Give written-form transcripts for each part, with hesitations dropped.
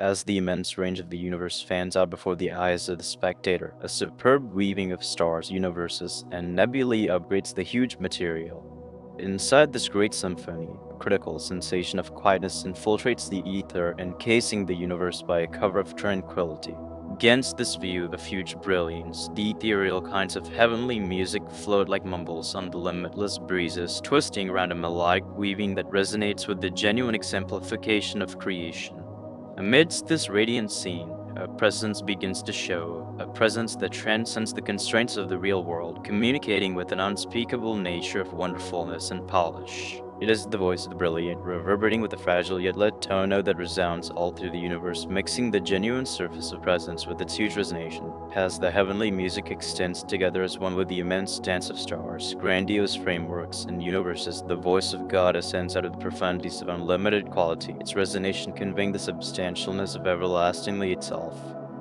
As the immense range of the universe fans out before the eyes of the spectator, a superb weaving of stars, universes, and nebulae upgrades the huge material. Inside this great symphony, a critical sensation of quietness infiltrates the ether, encasing the universe by a cover of tranquility. Against this view of huge brilliance, the ethereal kinds of heavenly music float like mumbles on the limitless breezes, twisting around a melodic weaving that resonates with the genuine exemplification of creation. Amidst this radiant scene, a presence begins to show, a presence that transcends the constraints of the real world, communicating with an unspeakable nature of wonderfulness and polish. It is the voice of the brilliant, reverberating with a fragile yet lit tone that resounds all through the universe, mixing the genuine surface of presence with its huge resonation. As the heavenly music extends together as one with the immense dance of stars, grandiose frameworks, and universes, the voice of God ascends out of the profundities of unlimited quality, its resonation conveying the substantialness of everlastingly itself.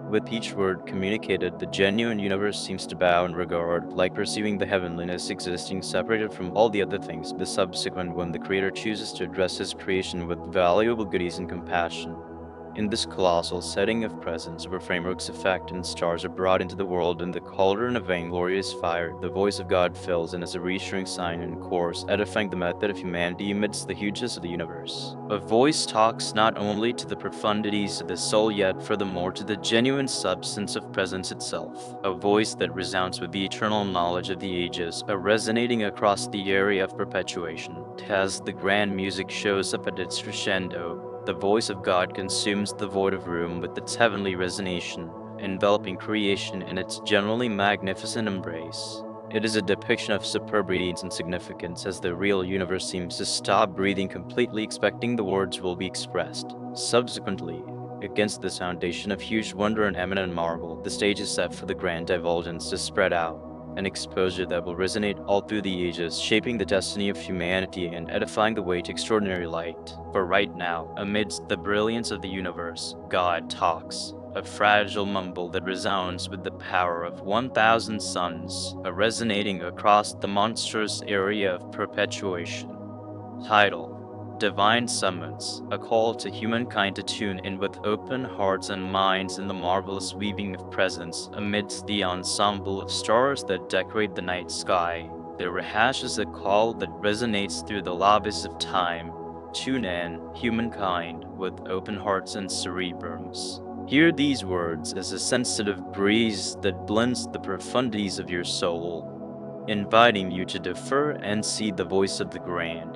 With each word communicated, the genuine universe seems to bow in regard, like perceiving the heavenliness existing separated from all the other things, the subsequent when the Creator chooses to address His creation with valuable goodies and compassion. In this colossal setting of presence, where frameworks affect and stars are brought into the world in the cauldron of vainglorious fire, the voice of God fills in as a reassuring sign and chorus, edifying the method of humanity amidst the hugeness of the universe. A voice talks not only to the profundities of the soul, yet furthermore to the genuine substance of presence itself. A voice that resounds with the eternal knowledge of the ages, a resonating across the area of perpetuation. As the grand music shows up at its crescendo, the voice of God consumes the void of room with its heavenly resonation, enveloping creation in its generally magnificent embrace. It is a depiction of superb radiance and significance as the real universe seems to stop breathing completely, expecting the words will be expressed. Subsequently, against this foundation of huge wonder and eminent marvel, the stage is set for the grand divulgence to spread out, an exposure that will resonate all through the ages, shaping the destiny of humanity and edifying the way to extraordinary light. For right now, amidst the brilliance of the universe, God talks, a fragile mumble that resounds with the power of 1,000 suns, a resonating across the monstrous area of perpetuation. Title: Divine Summons, a call to humankind to tune in with open hearts and minds in the marvelous weaving of presence amidst the ensemble of stars that decorate the night sky. The Rahash is a call that resonates through the lobbies of time. Tune in, humankind, with open hearts and cerebrums. Hear these words as a sensitive breeze that blends the profundities of your soul, inviting you to defer and see the voice of the grand.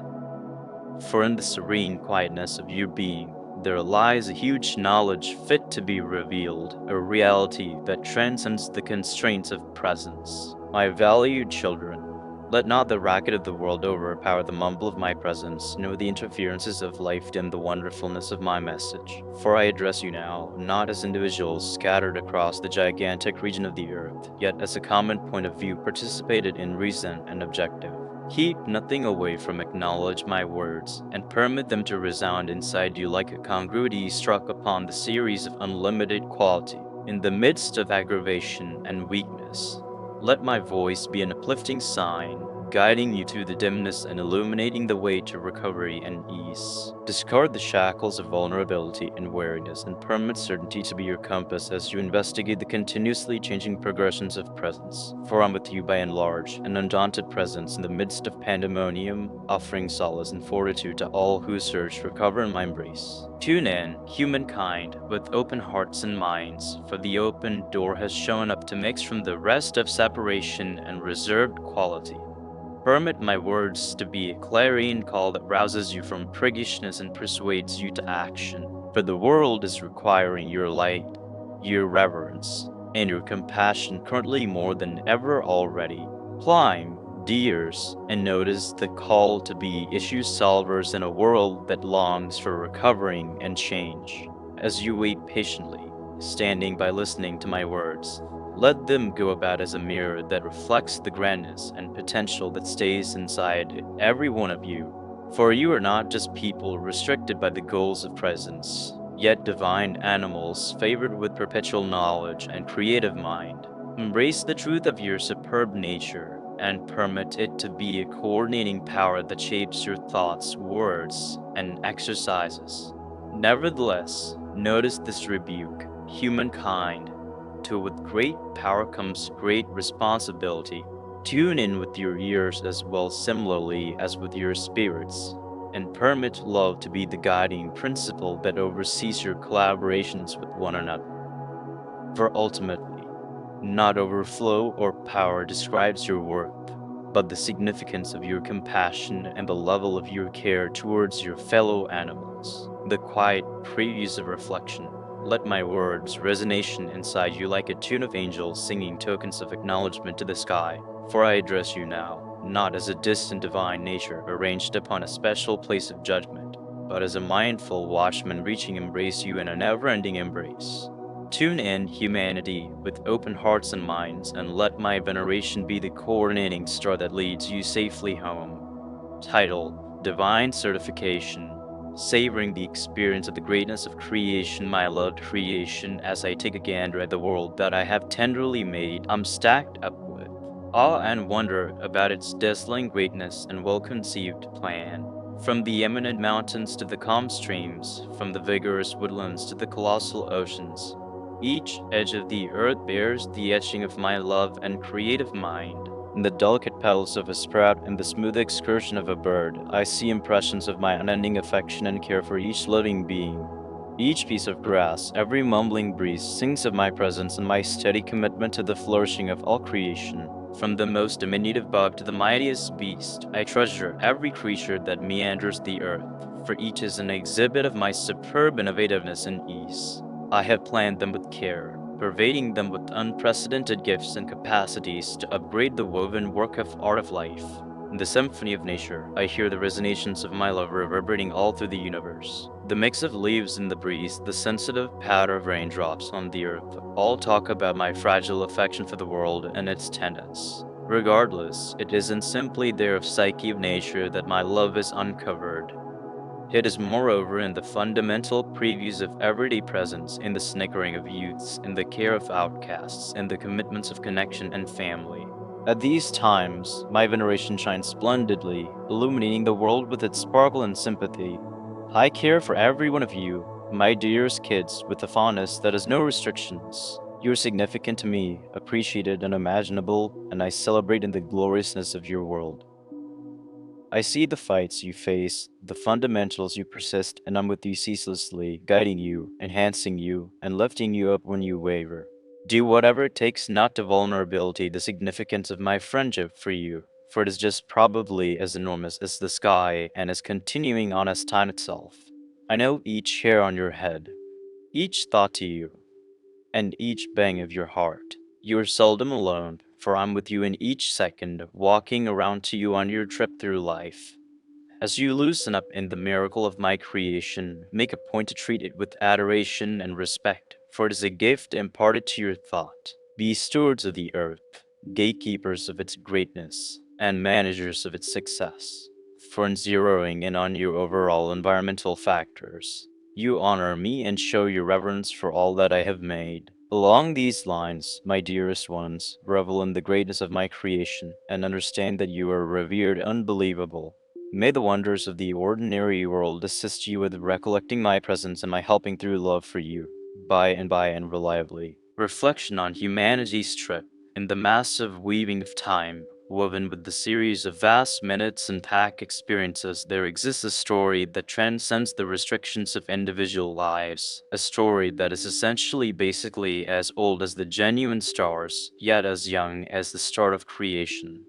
For in the serene quietness of your being, there lies a huge knowledge fit to be revealed, a reality that transcends the constraints of presence. My valued children, let not the racket of the world overpower the mumble of my presence, nor the interferences of life dim the wonderfulness of my message. For I address you now, not as individuals scattered across the gigantic region of the earth, yet as a common point of view participated in reason and objective. Keep nothing away from acknowledge my words, and permit them to resound inside you like a congruity struck upon the series of unlimited quality. In the midst of aggravation and weakness, let my voice be an uplifting sign, guiding you through the dimness and illuminating the way to recovery and ease. Discard the shackles of vulnerability and weariness, and permit certainty to be your compass as you investigate the continuously changing progressions of presence. For I'm with you by and large, an undaunted presence in the midst of pandemonium, offering solace and fortitude to all who search for cover in my embrace. Tune in, humankind, with open hearts and minds, for the open door has shown up to mix from the rest of separation and reserved quality. Permit my words to be a clarion call that rouses you from priggishness and persuades you to action. For the world is requiring your light, your reverence, and your compassion currently more than ever already. Climb, dears, and notice the call to be issue solvers in a world that longs for recovering and change. As you wait patiently, standing by listening to my words, let them go about as a mirror that reflects the grandness and potential that stays inside every one of you. For you are not just people restricted by the goals of presence, yet divine animals favored with perpetual knowledge and creative mind. Embrace the truth of your superb nature and permit it to be a coordinating power that shapes your thoughts, words, and exercises. Nevertheless, Notice this rebuke, humankind. To with great power comes great responsibility. Tune in with your ears as well, similarly as with your spirits, and permit love to be the guiding principle that oversees your collaborations with one another. For ultimately, not overflow or power describes your worth, but the significance of your compassion and the level of your care towards your fellow animals. The quiet previews of reflection. Let my words resonation inside you like a tune of angels singing tokens of acknowledgement to the sky. For I address you now, not as a distant divine nature arranged upon a special place of judgment, but as a mindful watchman reaching embrace you in a never-ending embrace. Tune in, humanity, with open hearts and minds, and let my veneration be the coordinating star that leads you safely home. Title: Divine Certification. Savoring the experience of the greatness of creation, my loved creation, as I take a gander at the world that I have tenderly made, I'm stacked up with awe and wonder about its dazzling greatness and well-conceived plan. From the eminent mountains to the calm streams, from the vigorous woodlands to the colossal oceans, each edge of the earth bears the etching of my love and creative mind. In the delicate petals of a sprout and the smooth excursion of a bird, I see impressions of my unending affection and care for each living being. Each piece of grass, every mumbling breeze sings of my presence and my steady commitment to the flourishing of all creation. From the most diminutive bug to the mightiest beast, I treasure every creature that meanders the earth, for each is an exhibit of my superb innovativeness and ease. I have planned them with care, pervading them with unprecedented gifts and capacities to upgrade the woven work of art of life. In the symphony of nature, I hear the resonations of my love reverberating all through the universe. The mix of leaves in the breeze, the sensitive patter of raindrops on the earth, all talk about my fragile affection for the world and its tenants. Regardless, it isn't simply there of psyche of nature that my love is uncovered. It is moreover in the fundamental previews of everyday presence, in the snickering of youths, in the care of outcasts, in the commitments of connection and family. At these times, my veneration shines splendidly, illuminating the world with its sparkle and sympathy. I care for every one of you, my dearest kids, with a fondness that has no restrictions. You are significant to me, appreciated and imaginable, and I celebrate in the gloriousness of your world. I see the fights you face, the fundamentals you persist, and I'm with you ceaselessly, guiding you, enhancing you, and lifting you up when you waver. Do whatever it takes not to vulnerability the significance of my friendship for you, for it is just probably as enormous as the sky and is continuing on as time itself. I know each hair on your head, each thought to you, and each bang of your heart. You are seldom alone, for I'm with you in each second, walking around to you on your trip through life. As you loosen up in the miracle of my creation, make a point to treat it with adoration and respect, for it is a gift imparted to your thought. Be stewards of the earth, gatekeepers of its greatness, and managers of its success. For in zeroing in on your overall environmental factors, you honor me and show your reverence for all that I have made. Along these lines, my dearest ones, revel in the greatness of my creation and understand that you are revered unbelievable. May the wonders of the ordinary world assist you with recollecting my presence and my helping through love for you, by and reliably. Reflection on humanity's trip in the massive weaving of time, woven with the series of vast minutes and pack experiences, there exists a story that transcends the restrictions of individual lives. A story that is essentially basically as old as the genuine stars, yet as young as the start of creation.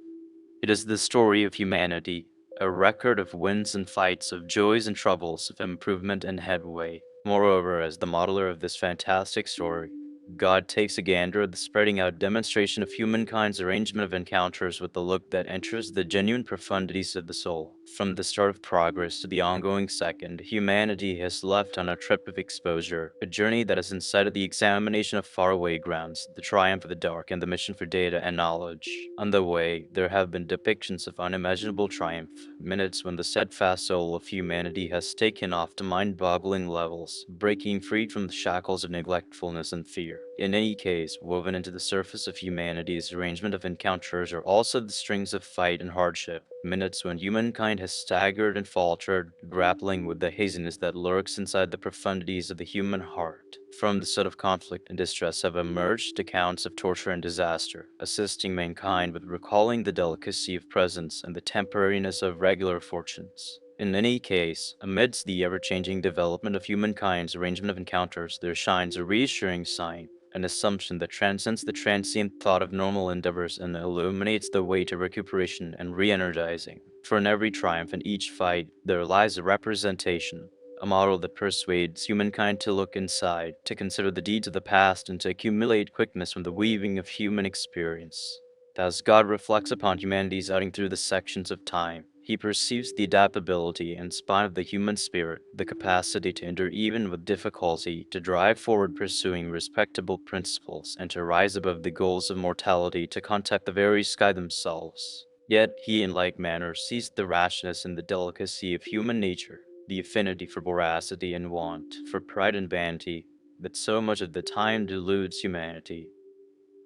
It is the story of humanity, a record of wins and fights, of joys and troubles, of improvement and headway. Moreover, as the modeler of this fantastic story, God takes a gander at the spreading out demonstration of humankind's arrangement of encounters with the look that enters the genuine profundities of the soul. From the start of progress to the ongoing second, humanity has left on a trip of exposure, a journey that has incited the examination of faraway grounds, the triumph of the dark, and the mission for data and knowledge. On the way, there have been depictions of unimaginable triumph, minutes when the steadfast soul of humanity has taken off to mind-boggling levels, breaking free from the shackles of neglectfulness and fear. In any case, woven into the surface of humanity's arrangement of encounters are also the strings of fight and hardship, minutes when humankind has staggered and faltered, grappling with the haziness that lurks inside the profundities of the human heart. From the set of conflict and distress have emerged accounts of torture and disaster, assisting mankind with recalling the delicacy of presence and the temporariness of regular fortunes. In any case, amidst the ever-changing development of humankind's arrangement of encounters, there shines a reassuring sign, an assumption that transcends the transient thought of normal endeavors and illuminates the way to recuperation and re-energizing. For in every triumph and each fight, there lies a representation, a model that persuades humankind to look inside, to consider the deeds of the past, and to accumulate quickness from the weaving of human experience. As God reflects upon humanity's outing through the sections of time, he perceives the adaptability and spine of the human spirit, the capacity to endure even with difficulty, to drive forward pursuing respectable principles, and to rise above the goals of mortality to contact the very sky themselves. Yet he in like manner sees the rashness and the delicacy of human nature, the affinity for voracity and want, for pride and vanity, that so much of the time deludes humanity.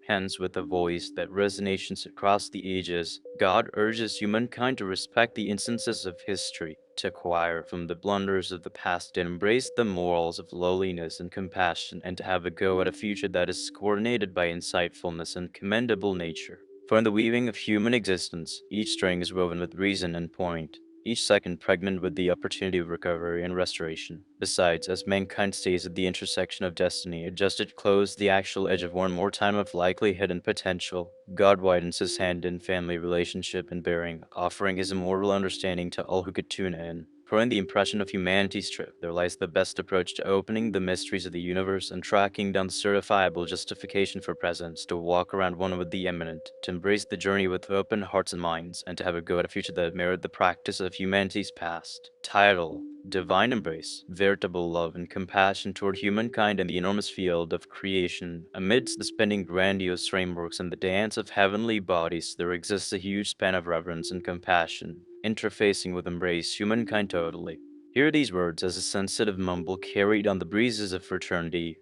Hence, with a voice that resonates across the ages, God urges humankind to respect the instances of history, to acquire from the blunders of the past, to embrace the morals of lowliness and compassion, and to have a go at a future that is coordinated by insightfulness and commendable nature. For in the weaving of human existence, each string is woven with reason and point, each second pregnant with the opportunity of recovery and restoration. Besides, as mankind stays at the intersection of destiny, it just it close the actual edge of one more time of likely hidden potential. God widens his hand in family relationship and bearing, offering his immortal understanding to all who could tune in. For in the impression of humanity's trip, there lies the best approach to opening the mysteries of the universe and tracking down the certifiable justification for presence, to walk around one with the eminent, to embrace the journey with open hearts and minds, and to have a go at a future that merit the practice of humanity's past. Title: Divine Embrace, Veritable Love and Compassion toward Humankind in the Enormous Field of Creation. Amidst the spinning grandiose frameworks and the dance of heavenly bodies, there exists a huge span of reverence and compassion, interfacing with embrace humankind totally. Hear these words as a sensitive mumble carried on the breezes of fraternity.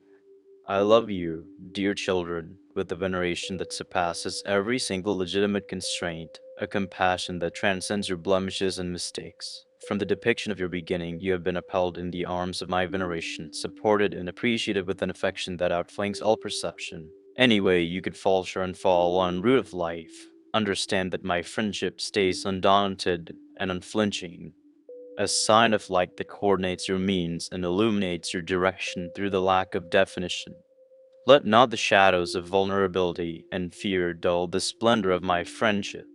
I love you, dear children, with a veneration that surpasses every single legitimate constraint, a compassion that transcends your blemishes and mistakes. From the depiction of your beginning, you have been upheld in the arms of my veneration, supported and appreciated with an affection that outflanks all perception. Anyway, you could falter and fall on root of life. Understand that my friendship stays undaunted and unflinching, a sign of light that coordinates your means and illuminates your direction through the lack of definition. Let not the shadows of vulnerability and fear dull the splendor of my friendship,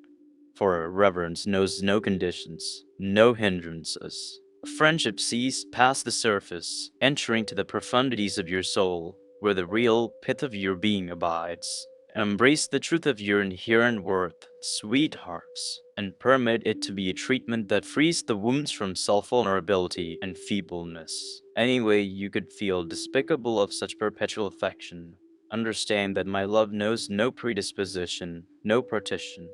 for reverence knows no conditions, no hindrances. Friendship sees past the surface, entering to the profundities of your soul, where the real pith of your being abides. Embrace the truth of your inherent worth, sweethearts, and permit it to be a treatment that frees the wounds from self-vulnerability and feebleness. Anyway, you could feel despicable of such perpetual affection. Understand that my love knows no predisposition, no partition.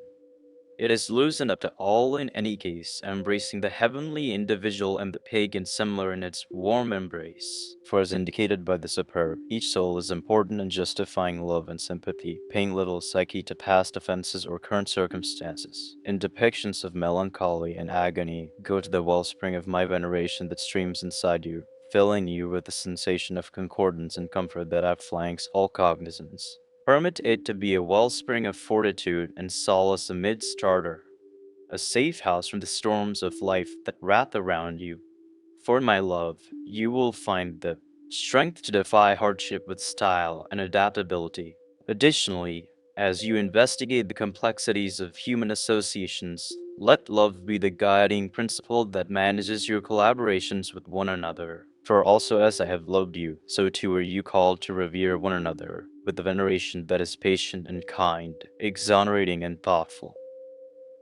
It is loosened up to all in any case, embracing the heavenly individual and the pagan similar in its warm embrace. For as indicated by the superb, each soul is important in justifying love and sympathy, paying little psyche to past offenses or current circumstances. In depictions of melancholy and agony, go to the wellspring of my veneration that streams inside you, filling you with the sensation of concordance and comfort that outflanks all cognizance. Permit it to be a wellspring of fortitude and solace amidst ardor, a safe house from the storms of life that wrath around you. For in my love, you will find the strength to defy hardship with style and adaptability. Additionally, as you investigate the complexities of human associations, let love be the guiding principle that manages your collaborations with one another. For also as I have loved you, so too are you called to revere one another, with the veneration that is patient and kind, exonerating and thoughtful.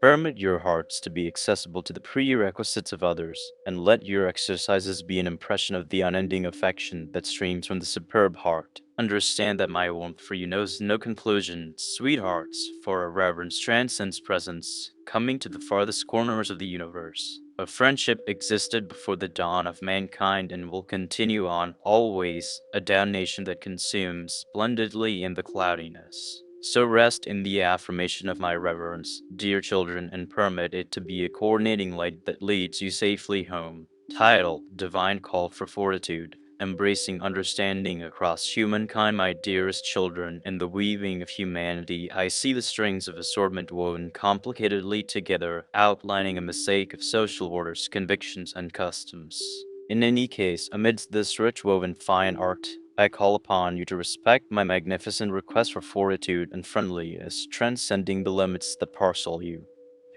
Permit your hearts to be accessible to the prerequisites of others, and let your exercises be an impression of the unending affection that streams from the superb heart. Understand that my warmth for you knows no conclusion, sweethearts, for our reverence transcends presence, coming to the farthest corners of the universe. A friendship existed before the dawn of mankind and will continue on always, a damnation that consumes splendidly in the cloudiness. So rest in the affirmation of my reverence, dear children, and permit it to be a coordinating light that leads you safely home. Title: Divine Call for Fortitude. Embracing understanding across humankind, my dearest children. In the weaving of humanity, I see the strings of assortment woven complicatedly together, outlining a mosaic of social orders, convictions, and customs. In any case, amidst this rich woven fine art, I call upon you to respect my magnificent request for fortitude and friendliness, transcending the limits that parcel you.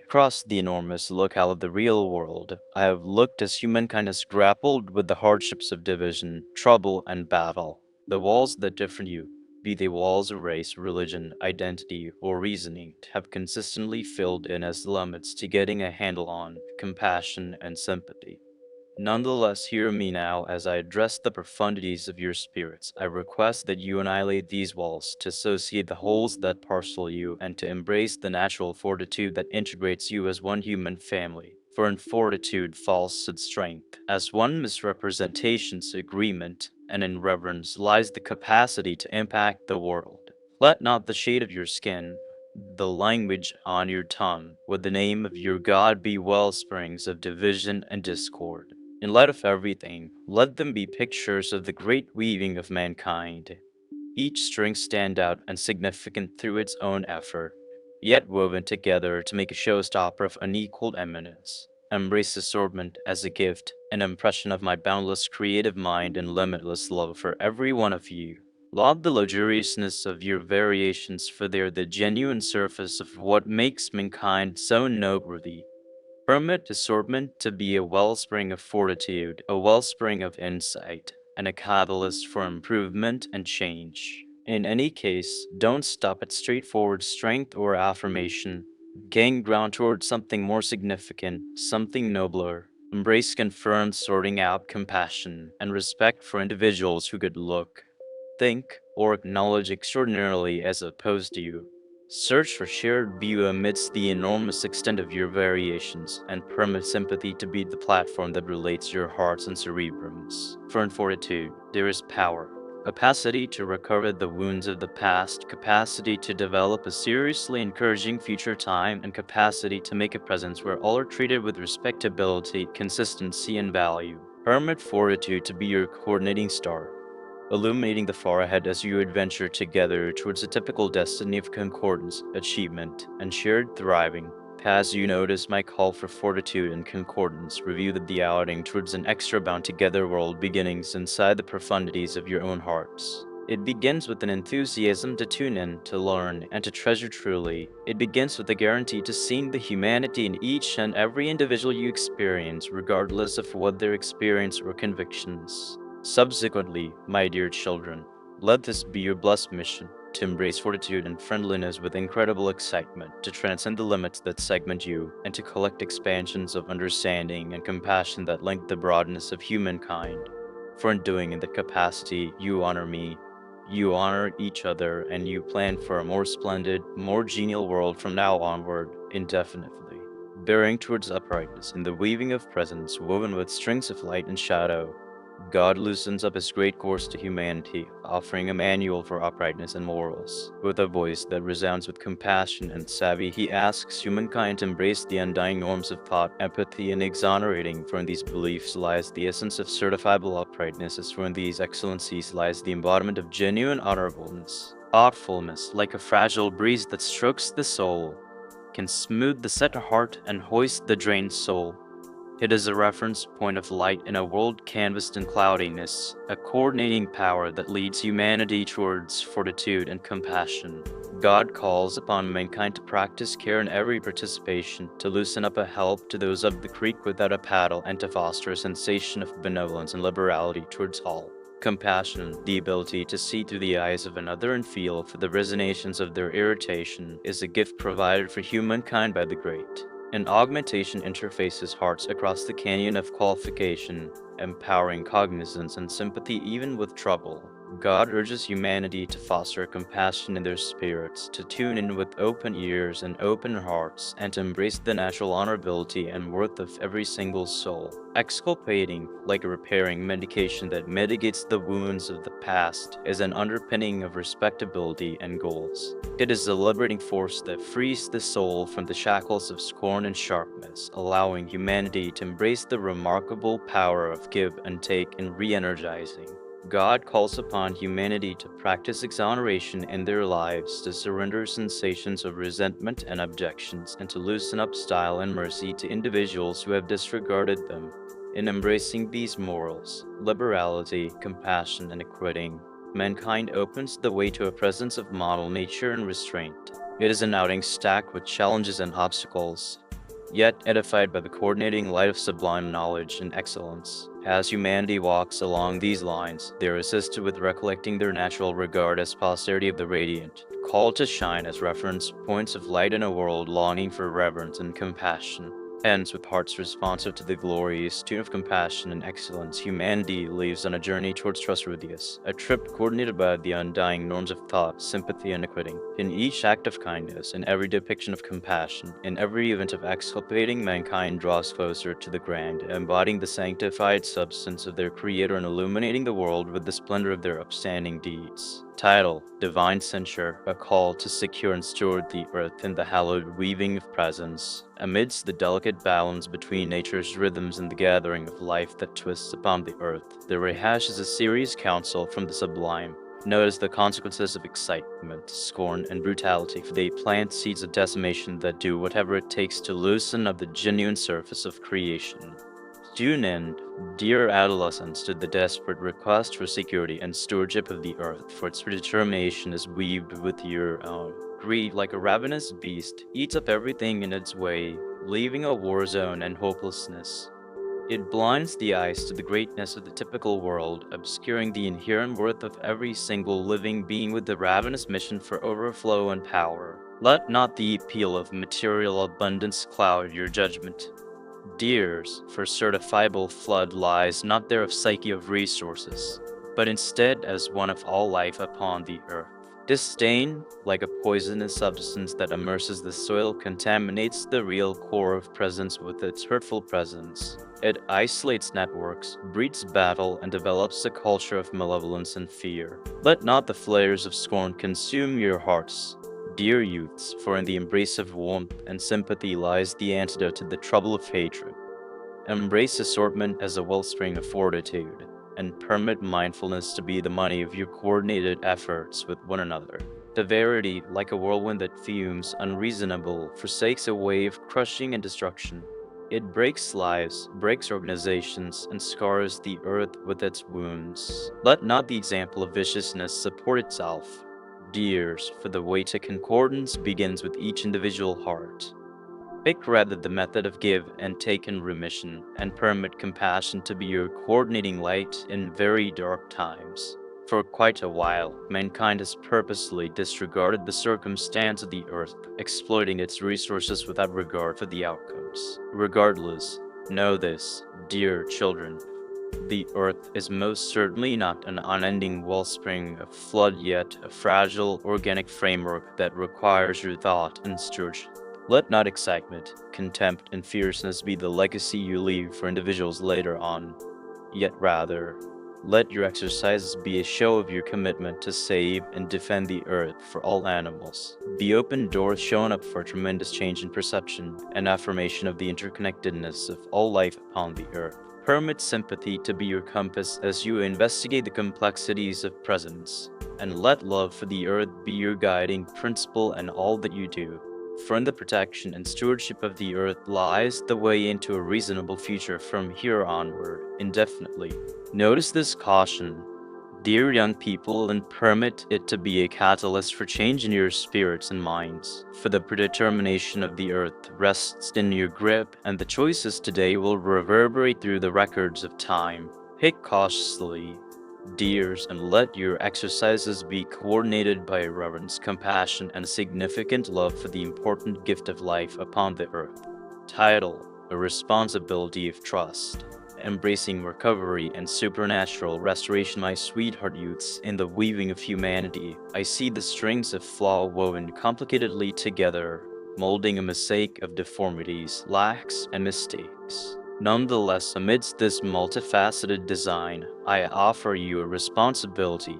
Across the enormous locale of the real world, I have looked as humankind has grappled with the hardships of division, trouble, and battle. The walls that differ you, be they walls of race, religion, identity, or reasoning, have consistently filled in as limits to getting a handle on compassion and sympathy. Nonetheless, hear me now as I address the profundities of your spirits. I request that you annihilate these walls, to associate the holes that parcel you, and to embrace the natural fortitude that integrates you as one human family. For in fortitude falls its strength, as one misrepresentation's agreement, and in reverence lies the capacity to impact the world. Let not the shade of your skin, the language on your tongue, with the name of your God be wellsprings of division and discord. In light of everything, let them be pictures of the great weaving of mankind, each string stand out and significant through its own effort, yet woven together to make a showstopper of unequaled eminence. Embrace assortment as a gift, an impression of my boundless creative mind and limitless love for every one of you. Laud the luxuriousness of your variations, for they are the genuine surface of what makes mankind so noteworthy. Permit assortment to be a wellspring of fortitude, a wellspring of insight, and a catalyst for improvement and change. In any case, don't stop at straightforward strength or affirmation. Gain ground towards something more significant, something nobler. Embrace confirmed sorting out compassion and respect for individuals who could look, think, or acknowledge extraordinarily as opposed to you. Search for shared view amidst the enormous extent of your variations, and permit sympathy to be the platform that relates your hearts and cerebrums. For in fortitude, there is power. Capacity to recover the wounds of the past, capacity to develop a seriously encouraging future time, and capacity to make a presence where all are treated with respectability, consistency, and value. Permit fortitude to be your coordinating star, illuminating the far ahead as you adventure together towards the typical destiny of concordance, achievement, and shared thriving. As you notice my call for fortitude and concordance, review that the outing towards an extra bound together world beginnings inside the profundities of your own hearts. It begins with an enthusiasm to tune in, to learn, and to treasure truly. It begins with a guarantee to seeing the humanity in each and every individual you experience, regardless of what their experience or convictions. Subsequently, my dear children, let this be your blessed mission, to embrace fortitude and friendliness with incredible excitement, to transcend the limits that segment you, and to collect expansions of understanding and compassion that link the broadness of humankind. For in doing in that capacity, you honor me, you honor each other, and you plan for a more splendid, more genial world from now onward, indefinitely. Bearing towards uprightness in the weaving of presence woven with strings of light and shadow, God loosens up his great course to humanity, offering a manual for uprightness and morals. With a voice that resounds with compassion and savvy, he asks humankind to embrace the undying norms of thought, empathy, and exonerating, for in these beliefs lies the essence of certifiable uprightness, as for in these excellencies lies the embodiment of genuine honorableness. Thoughtfulness, like a fragile breeze that strokes the soul, can smooth the set heart and hoist the drained soul. It is a reference point of light in a world canvassed in cloudiness, a coordinating power that leads humanity towards fortitude and compassion. God calls upon mankind to practice care in every participation, to loosen up a help to those of the creek without a paddle, and to foster a sensation of benevolence and liberality towards all. Compassion, the ability to see through the eyes of another and feel for the resonations of their irritation, is a gift provided for humankind by the great. An augmentation interfaces hearts across the canyon of qualification, empowering cognizance and sympathy even with trouble. God urges humanity to foster compassion in their spirits, to tune in with open ears and open hearts, and to embrace the natural honorability and worth of every single soul. Exculpating, like a repairing medication that mitigates the wounds of the past, is an underpinning of respectability and goals. It is a liberating force that frees the soul from the shackles of scorn and sharpness, allowing humanity to embrace the remarkable power of give and take in re-energizing. God calls upon humanity to practice exoneration in their lives, to surrender sensations of resentment and objections, and to loosen up style and mercy to individuals who have disregarded them. In embracing these morals, liberality, compassion, and equity, mankind opens the way to a presence of model nature and restraint. It is an outing stacked with challenges and obstacles, yet edified by the coordinating light of sublime knowledge and excellence. As humanity walks along these lines, they are assisted with recollecting their natural regard as posterity of the radiant, called to shine as reference points of light in a world longing for reverence and compassion. Hence, with hearts responsive to the glorious tune of compassion and excellence, humanity leaves on a journey towards trustworthiness, a trip coordinated by the undying norms of thought, sympathy, and equity. In each act of kindness, in every depiction of compassion, in every event of exculpating, mankind draws closer to the grand, embodying the sanctified substance of their Creator and illuminating the world with the splendor of their upstanding deeds. Title: Divine Censure, a call to secure and steward the earth in the hallowed weaving of presence. Amidst the delicate balance between nature's rhythms and the gathering of life that twists upon the earth, there rehashes a serious counsel from the sublime. Notice the consequences of excitement, scorn, and brutality, for they plant seeds of decimation that do whatever it takes to loosen up the genuine surface of creation. Tune in, dear adolescents, to the desperate request for security and stewardship of the earth, for its determination is weaved with your own. Greed, like a ravenous beast, eats up everything in its way, leaving a war zone and hopelessness. It blinds the eyes to the greatness of the typical world, obscuring the inherent worth of every single living being with the ravenous mission for overflow and power. Let not the appeal of material abundance cloud your judgment. Dears, for certifiable flood lies not there of psyche of resources, but instead as one of all life upon the earth. Disdain, like a poisonous substance that immerses the soil, contaminates the real core of presence with its hurtful presence. It isolates networks, breeds battle, and develops a culture of malevolence and fear. Let not the flares of scorn consume your hearts, dear youths, for in the embrace of warmth and sympathy lies the antidote to the trouble of hatred. Embrace assortment as a wellspring of fortitude, and permit mindfulness to be the money of your coordinated efforts with one another. Severity, like a whirlwind that fumes, unreasonable, forsakes a way of crushing and destruction. It breaks lives, breaks organizations, and scars the earth with its wounds. Let not the example of viciousness support itself, dears, for the way to concordance begins with each individual heart. Pick rather the method of give and take in remission, and permit compassion to be your coordinating light in very dark times. For quite a while, mankind has purposely disregarded the circumstance of the earth, exploiting its resources without regard for the outcomes. Regardless, know this, dear children, the earth is most certainly not an unending wellspring of flood, yet a fragile organic framework that requires your thought and stewardship. Let not excitement, contempt, and fierceness be the legacy you leave for individuals later on, yet rather, let your exercises be a show of your commitment to save and defend the earth for all animals. The open door shown up for tremendous change in perception and affirmation of the interconnectedness of all life upon the earth. Permit sympathy to be your compass as you investigate the complexities of presence, and let love for the earth be your guiding principle in all that you do. For in the protection and stewardship of the earth lies the way into a reasonable future from here onward, indefinitely. Notice this caution, dear young people, and permit it to be a catalyst for change in your spirits and minds. For the predetermination of the earth rests in your grip, and the choices today will reverberate through the records of time. Pick cautiously, dears, and let your exercises be coordinated by reverence, compassion, and a significant love for the important gift of life upon the earth. Title: A Responsibility of Trust. embracing recovery and supernatural restoration. My sweetheart youths, in the weaving of humanity, I see the strings of flaw woven complicatedly together, molding a mosaic of deformities, lacks, and mistakes. Nonetheless, amidst this multifaceted design, I offer you a responsibility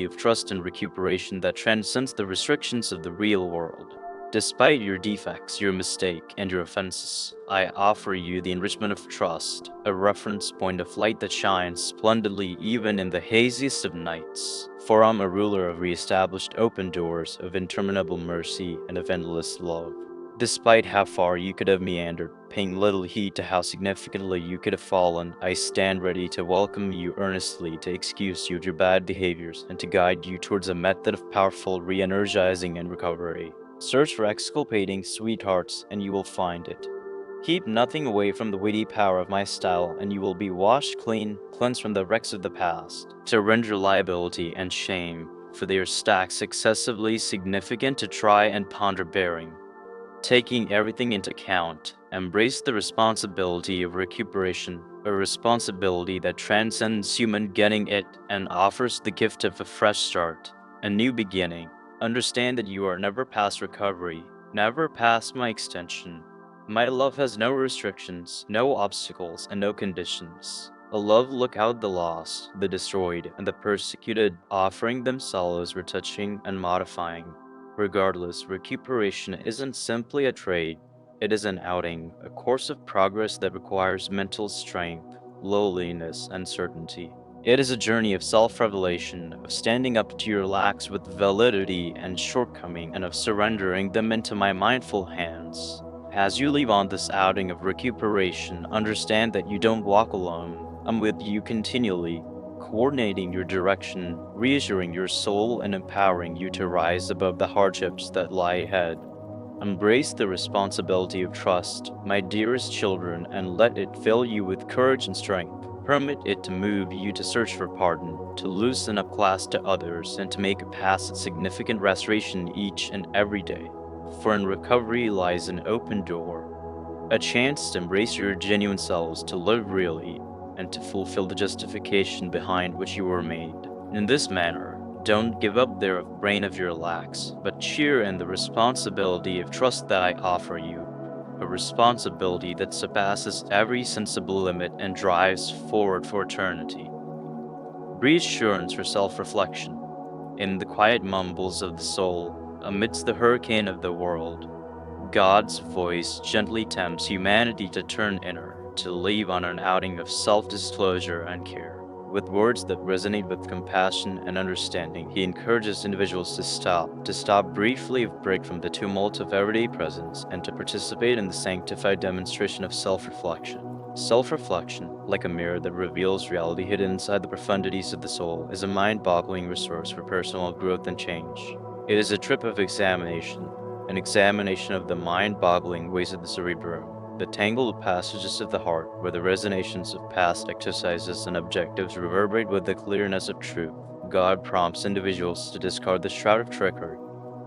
of trust and recuperation that transcends the restrictions of the real world. Despite your defects, your mistake, and your offenses, I offer you the enrichment of trust, a reference point of light that shines splendidly even in the haziest of nights. For I'm a ruler of re-established open doors, of interminable mercy, and of endless love. Despite how far you could have meandered, paying little heed to how significantly you could have fallen, I stand ready to welcome you earnestly, to excuse you of your bad behaviors, and to guide you towards a method of powerful re-energizing and recovery. Search for exculpating sweethearts, and you will find it. Keep nothing away from the witty power of my style, and you will be washed clean, cleansed from the wrecks of the past, to render liability and shame, for they are stacks excessively significant to try and ponder bearing. Taking everything into account, embrace the responsibility of recuperation, a responsibility that transcends human getting it and offers the gift of a fresh start, a new beginning. Understand that you are never past recovery, never past my extension. My love has no restrictions, no obstacles, and no conditions. A love look out the lost, the destroyed, and the persecuted, offering them solace retouching and modifying. Regardless, recuperation isn't simply a trade, it is an outing, a course of progress that requires mental strength, lowliness, and certainty. It is a journey of self-revelation, of standing up to your lacks with validity and shortcoming, and of surrendering them into my mindful hands. As you leave on this outing of recuperation, understand that you don't walk alone. I'm with you continually, coordinating your direction, reassuring your soul, and empowering you to rise above the hardships that lie ahead. Embrace the responsibility of trust, my dearest children, and let it fill you with courage and strength. Permit it to move you to search for pardon, to loosen up class to others, and to make a pass at significant restoration each and every day. For in recovery lies an open door, a chance to embrace your genuine selves, to live really, and to fulfill the justification behind which you were made. In this manner, don't give up the reign of your lacks, but cheer in the responsibility of trust that I offer you, a responsibility that surpasses every sensible limit and drives forward for eternity. Reassurance for self-reflection. In the quiet mumbles of the soul, amidst the hurricane of the world, God's voice gently tempts humanity to turn inner, to leave on an outing of self-disclosure and care. With words that resonate with compassion and understanding, he encourages individuals to stop briefly of break from the tumult of everyday presence, and to participate in the sanctified demonstration of self-reflection. Self-reflection, like a mirror that reveals reality hidden inside the profundities of the soul, is a mind-boggling resource for personal growth and change. It is a trip of examination, an examination of the mind-boggling ways of the cerebrum, the tangled passages of the heart, where the resonations of past exercises and objectives reverberate with the clearness of truth. God prompts individuals to discard the shroud of trickery,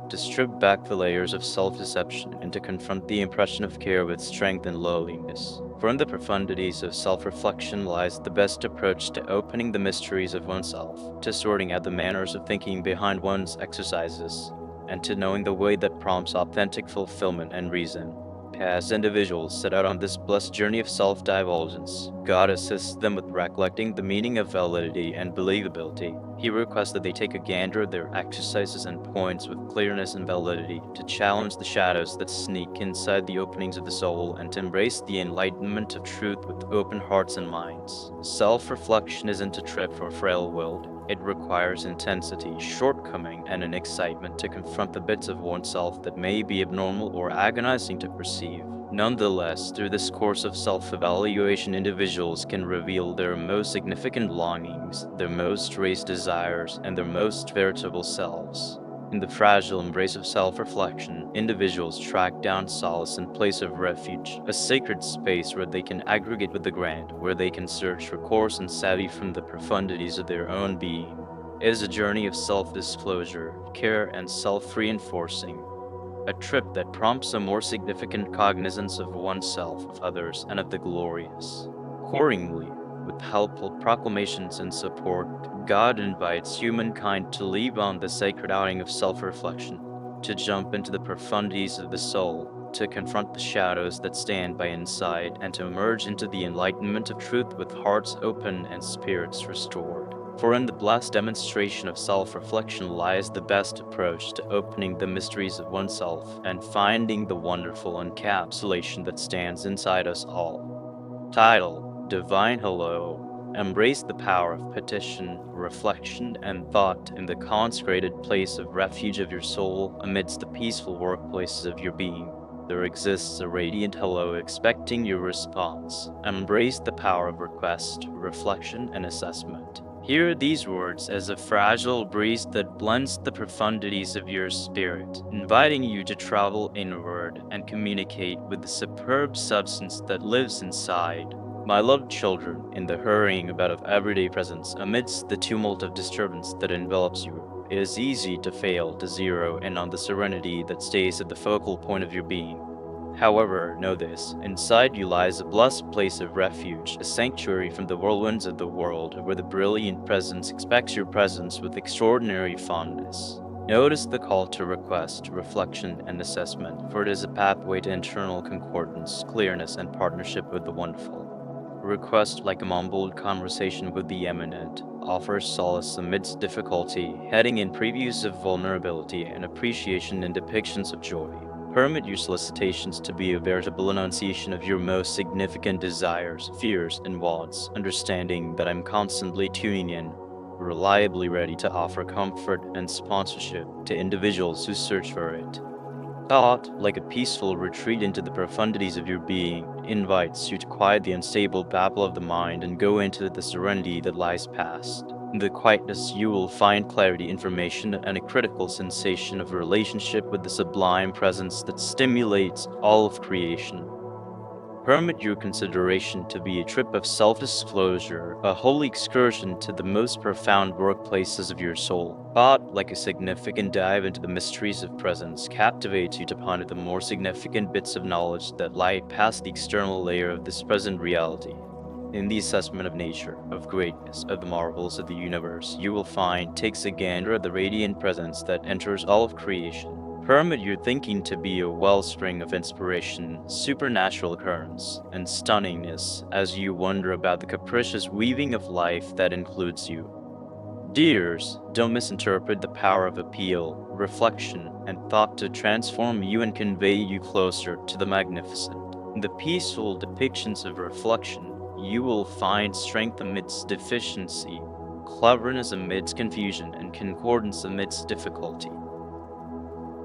to strip back the layers of self-deception, and to confront the impression of care with strength and lowliness. For in the profundities of self-reflection lies the best approach to opening the mysteries of oneself, to sorting out the manners of thinking behind one's exercises, and to knowing the way that prompts authentic fulfillment and reason. As individuals set out on this blessed journey of self-divulgence, God assists them with recollecting the meaning of validity and believability. He requests that they take a gander at their exercises and points with clearness and validity, to challenge the shadows that sneak inside the openings of the soul, and to embrace the enlightenment of truth with open hearts and minds. Self-reflection isn't a trip for frail-willed. It requires intensity, shortcoming, and an excitement to confront the bits of oneself that may be abnormal or agonizing to perceive. Nonetheless, through this course of self-evaluation, individuals can reveal their most significant longings, their most raised desires, and their most veritable selves. In the fragile embrace of self-reflection, individuals track down solace and place of refuge, a sacred space where they can aggregate with the grand, where they can search for course and savvy from the profundities of their own being. It is a journey of self-disclosure, care, and self-reinforcing, a trip that prompts a more significant cognizance of oneself, of others, and of the glorious. Accordingly, with helpful proclamations and support, God invites humankind to leave on the sacred outing of self-reflection, to jump into the profundities of the soul, to confront the shadows that stand by inside, and to emerge into the enlightenment of truth with hearts open and spirits restored. For in the blessed demonstration of self-reflection lies the best approach to opening the mysteries of oneself and finding the wonderful encapsulation that stands inside us all. Title: Divine Hello. Embrace the power of petition, reflection, and thought in the consecrated place of refuge of your soul amidst the peaceful workplaces of your being. There exists a radiant hello expecting your response. Embrace the power of request, reflection, and assessment. Hear these words as a fragile breeze that blends the profundities of your spirit, inviting you to travel inward and communicate with the superb substance that lives inside. My loved children, in the hurrying about of everyday presence, amidst the tumult of disturbance that envelops you, it is easy to fail to zero in on the serenity that stays at the focal point of your being. However, know this, inside you lies a blessed place of refuge, a sanctuary from the whirlwinds of the world, where the brilliant presence expects your presence with extraordinary fondness. Notice the call to request, reflection, and assessment, for it is a pathway to internal concordance, clearness, and partnership with the wonderful. Request, like a mumbled conversation with the eminent, offers solace amidst difficulty, heading in previews of vulnerability and appreciation in depictions of joy. Permit your solicitations to be a veritable enunciation of your most significant desires, fears, and wants, understanding that I'm constantly tuning in, reliably ready to offer comfort and sponsorship to individuals who search for it. Thought, like a peaceful retreat into the profundities of your being, invites you to quiet the unstable babble of the mind and go into the serenity that lies past. In the quietness you will find clarity, information, and a critical sensation of relationship with the sublime presence that stimulates all of creation. Permit your consideration to be a trip of self-disclosure, a holy excursion to the most profound workplaces of your soul. Thought, like a significant dive into the mysteries of presence, captivates you to ponder the more significant bits of knowledge that lie past the external layer of this present reality. In the assessment of nature, of greatness, of the marvels of the universe, you will find takes a gander at the radiant presence that enters all of creation. Permit your thinking to be a wellspring of inspiration, supernatural currents, and stunningness as you wonder about the capricious weaving of life that includes you. Dears, don't misinterpret the power of appeal, reflection, and thought to transform you and convey you closer to the magnificent. In the peaceful depictions of reflection, you will find strength amidst deficiency, cleverness amidst confusion, and concordance amidst difficulty.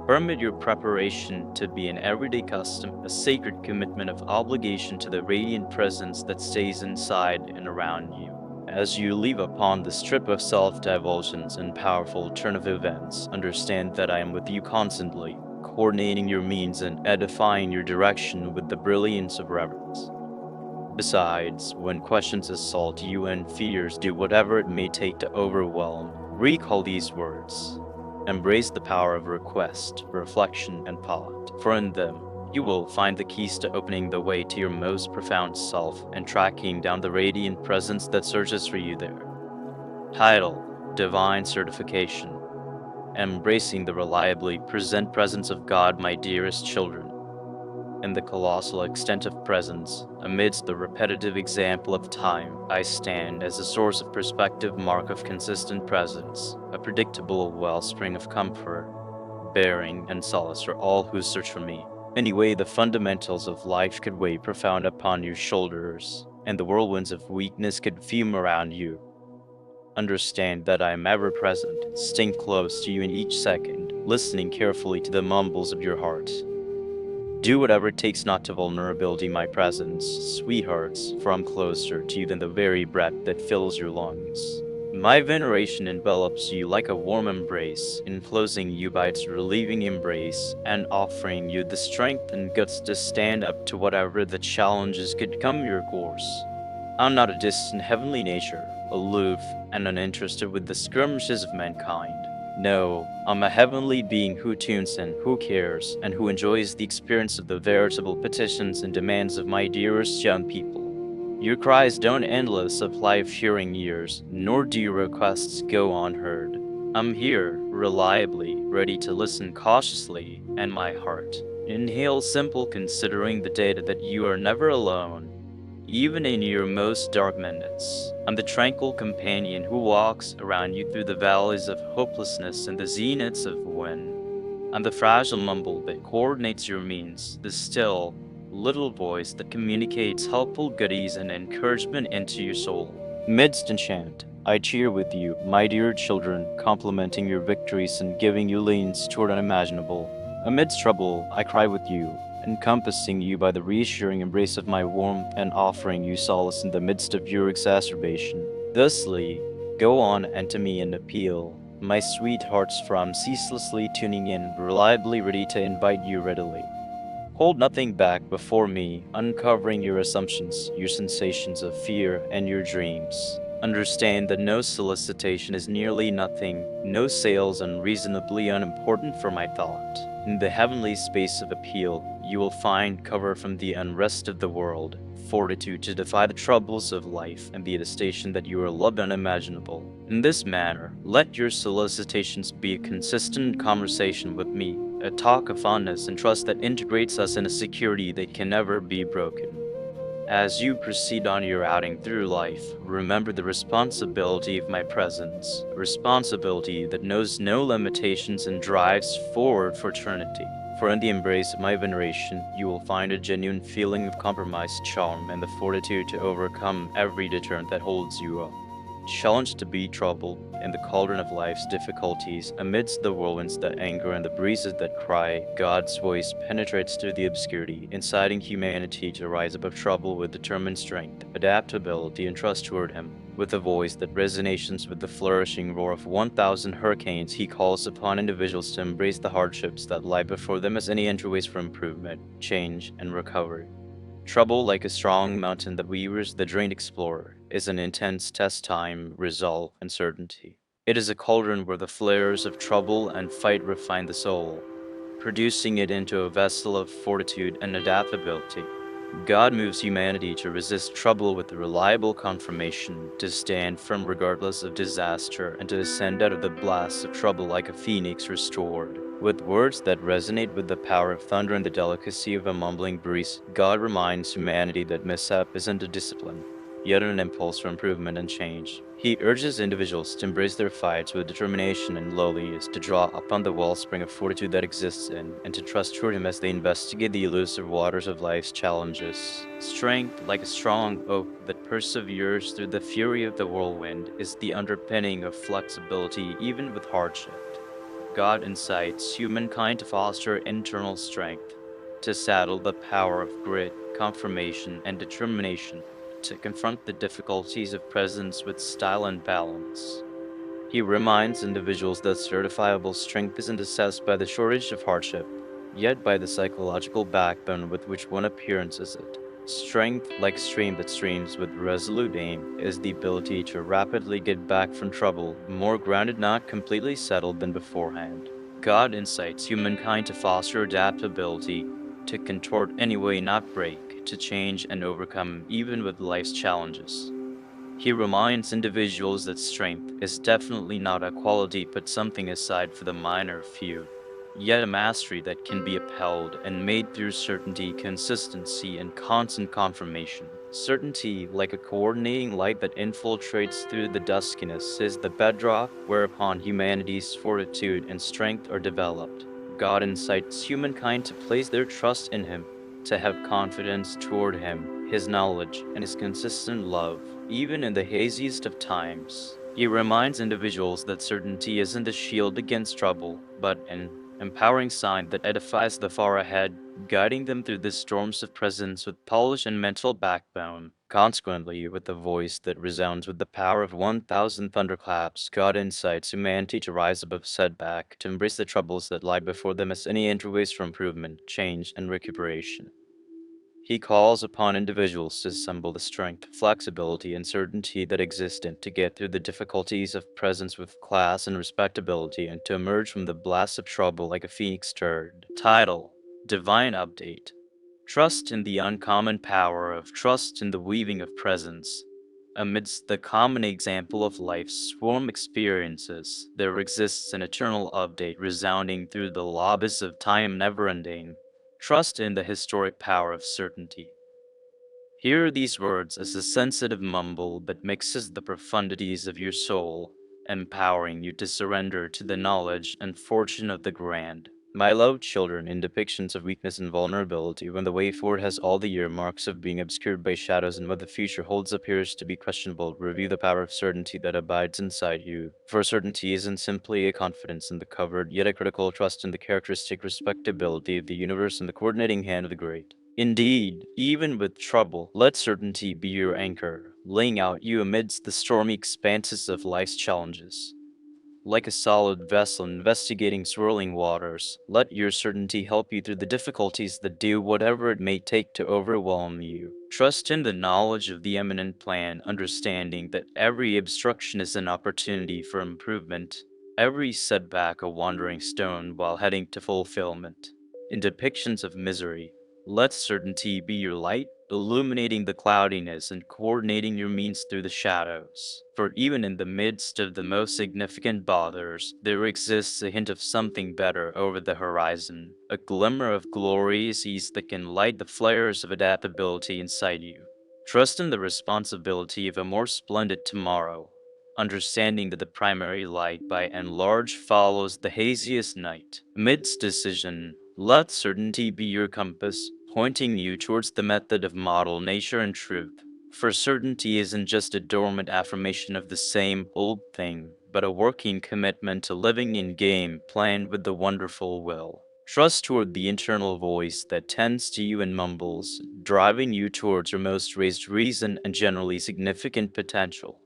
Permit your preparation to be an everyday custom, a sacred commitment of obligation to the radiant presence that stays inside and around you. As you leave upon the strip of self-divulsions and powerful turn of events, understand that I am with you constantly, coordinating your means and edifying your direction with the brilliance of reverence. Besides, when questions assault you and fears do whatever it may take to overwhelm, recall these words. Embrace the power of request, reflection, and thought, for in them you will find the keys to opening the way to your most profound self and tracking down the radiant presence that searches for you there. Title: Divine Certification. Embracing the reliably present presence of God, my dearest children. In the colossal extent of presence, amidst the repetitive example of time, I stand as a source of perspective, mark of consistent presence, a predictable wellspring of comfort, bearing, and solace for all who search for me. Anyway, the fundamentals of life could weigh profound upon your shoulders, and the whirlwinds of weakness could fume around you. Understand that I am ever present, staying close to you in each second, listening carefully to the mumbles of your heart. Do whatever it takes not to vulnerability my presence, sweethearts, for I'm closer to you than the very breath that fills your lungs. My veneration envelops you like a warm embrace, enclosing you by its relieving embrace, and offering you the strength and guts to stand up to whatever the challenges could come your course. I'm not a distant heavenly nature, aloof and uninterested with the skirmishes of mankind. No, I'm a heavenly being who tunes in, who cares, and who enjoys the experience of the veritable petitions and demands of my dearest young people. Your cries don't endless of life-sharing years, nor do your requests go unheard. I'm here, reliably, ready to listen cautiously, and my heart inhale simple considering the data that you are never alone. Even in your most dark minutes, I'm the tranquil companion who walks around you through the valleys of hopelessness and the zeniths of when. I'm the fragile mumble that coordinates your means, the still, little voice that communicates helpful goodies and encouragement into your soul. Midst enchant, I cheer with you, my dear children, complimenting your victories and giving you leans toward unimaginable. Amidst trouble, I cry with you, encompassing you by the reassuring embrace of my warmth and offering you solace in the midst of your exacerbation. Thusly, go on and to me and appeal, my sweethearts, from ceaselessly tuning in, reliably ready to invite you readily. Hold nothing back before me, uncovering your assumptions, your sensations of fear, and your dreams. Understand that no solicitation is nearly nothing, no sales unreasonably unimportant for my thought. In the heavenly space of appeal, you will find cover from the unrest of the world, fortitude to defy the troubles of life, and the attestation that you are loved unimaginable. In this manner, let your solicitations be a consistent conversation with me, a talk of fondness and trust that integrates us in a security that can never be broken. As you proceed on your outing through life, remember the responsibility of my presence, a responsibility that knows no limitations and drives forward for eternity. For in the embrace of my veneration, you will find a genuine feeling of compromised charm and the fortitude to overcome every deterrent that holds you up. Challenged to be troubled in the cauldron of life's difficulties, amidst the whirlwinds that anger and the breezes that cry, God's voice penetrates through the obscurity, inciting humanity to rise above trouble with determined strength, adaptability, and trust toward Him. With a voice that resonates with the flourishing roar of 1,000 hurricanes, He calls upon individuals to embrace the hardships that lie before them as any entryways for improvement, change, and recovery. Trouble, like a strong mountain that wearies the drained explorer, is an intense test time, resolve, and certainty. It is a cauldron where the flares of trouble and fight refine the soul, producing it into a vessel of fortitude and adaptability. God moves humanity to resist trouble with a reliable confirmation, to stand firm regardless of disaster, and to ascend out of the blasts of trouble like a phoenix restored. With words that resonate with the power of thunder and the delicacy of a mumbling breeze, God reminds humanity that mishap isn't a discipline, yet an impulse for improvement and change. He urges individuals to embrace their fights with determination and lowliness, to draw upon the wellspring of fortitude that exists in, and to trust toward Him as they investigate the elusive waters of life's challenges. Strength, like a strong oak that perseveres through the fury of the whirlwind, is the underpinning of flexibility even with hardship. God incites humankind to foster internal strength, to saddle the power of grit, confirmation, and determination, to confront the difficulties of presence with style and balance. He reminds individuals that certifiable strength isn't assessed by the shortage of hardship, yet by the psychological backbone with which one appearances it. Strength, like a stream that streams with resolute aim, is the ability to rapidly get back from trouble, more grounded, not completely settled than beforehand. God incites humankind to foster adaptability, to contort anyway, not break, to change and overcome even with life's challenges. He reminds individuals that strength is definitely not a quality put something aside for the minor few, yet a mastery that can be upheld and made through certainty, consistency, and constant confirmation. Certainty, like a coordinating light that infiltrates through the duskiness, is the bedrock whereupon humanity's fortitude and strength are developed. God incites humankind to place their trust in Him, to have confidence toward Him, His knowledge, and His consistent love, even in the haziest of times. He reminds individuals that certainty isn't a shield against trouble, but an empowering sign that edifies the far ahead, guiding them through the storms of presence with polish and mental backbone. Consequently, with a voice that resounds with the power of 1,000 thunderclaps, God incites humanity to rise above setback, to embrace the troubles that lie before them as any entryways for improvement, change, and recuperation. He calls upon individuals to assemble the strength, flexibility, and certainty that exist in to get through the difficulties of presence with class and respectability and to emerge from the blast of trouble like a phoenix stirred. Title: Divine Update. Trust in the uncommon power of trust in the weaving of presence. Amidst the common example of life's swarm experiences, there exists an eternal update resounding through the lobbies of time never ending. Trust in the historic power of certainty. Hear these words as a sensitive mumble that mixes the profundities of your soul, empowering you to surrender to the knowledge and fortune of the grand. My loved children, in depictions of weakness and vulnerability, when the way forward has all the earmarks of being obscured by shadows and what the future holds appears to be questionable, review the power of certainty that abides inside you. For certainty isn't simply a confidence in the covered, yet a critical trust in the characteristic respectability of the universe and the coordinating hand of the great. Indeed, even with trouble, let certainty be your anchor, laying out you amidst the stormy expanses of life's challenges. Like a solid vessel investigating swirling waters, let your certainty help you through the difficulties that do whatever it may take to overwhelm you. Trust in the knowledge of the imminent plan, understanding that every obstruction is an opportunity for improvement, every setback a wandering stone while heading to fulfillment. In depictions of misery, let certainty be your light, illuminating the cloudiness and coordinating your means through the shadows. For even in the midst of the most significant bothers, there exists a hint of something better over the horizon, a glimmer of glorious ease that can light the flares of adaptability inside you. Trust in the responsibility of a more splendid tomorrow, understanding that the primary light by and large follows the haziest night. Amidst decision, let certainty be your compass, pointing you towards the method of model nature and truth. For certainty isn't just a dormant affirmation of the same old thing, but a working commitment to living in game planned with the wonderful will. Trust toward the internal voice that tends to you and mumbles, driving you towards your most raised reason and generally significant potential.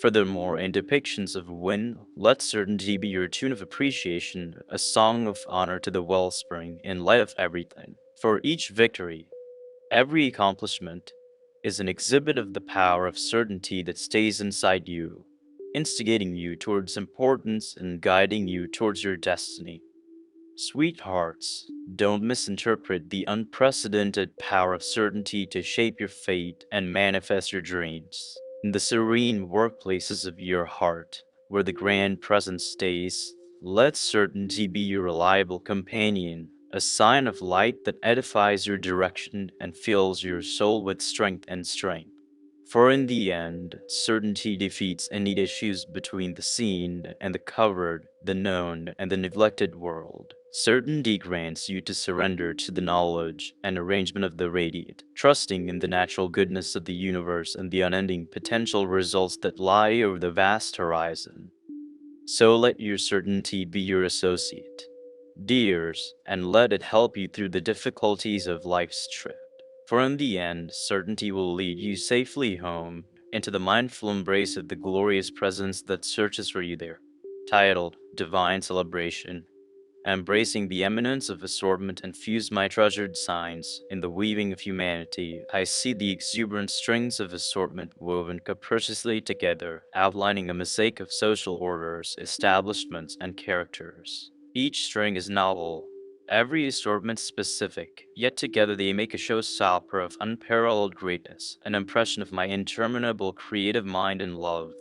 Furthermore, in depictions of win, let certainty be your tune of appreciation, a song of honor to the wellspring in light of everything. For each victory, every accomplishment, is an exhibit of the power of certainty that stays inside you, instigating you towards importance and guiding you towards your destiny. Sweethearts, don't misinterpret the unprecedented power of certainty to shape your fate and manifest your dreams. In the serene workplaces of your heart, where the grand presence stays, let certainty be your reliable companion, a sign of light that edifies your direction and fills your soul with strength. For in the end, certainty defeats any issues between the seen and the covered, the known and the neglected world. Certainty grants you to surrender to the knowledge and arrangement of the radiant, trusting in the natural goodness of the universe and the unending potential results that lie over the vast horizon. So let your certainty be your associate, dears, and let it help you through the difficulties of life's trip. For in the end, certainty will lead you safely home into the mindful embrace of the glorious presence that searches for you there. Titled Divine Celebration. Embracing the eminence of assortment infuse my treasured signs. In the weaving of humanity, I see the exuberant strings of assortment woven capriciously together, outlining a mosaic of social orders, establishments, and characters. Each string is novel, every assortment specific, yet together they make a showstopper of unparalleled greatness, an impression of my interminable creative mind and love.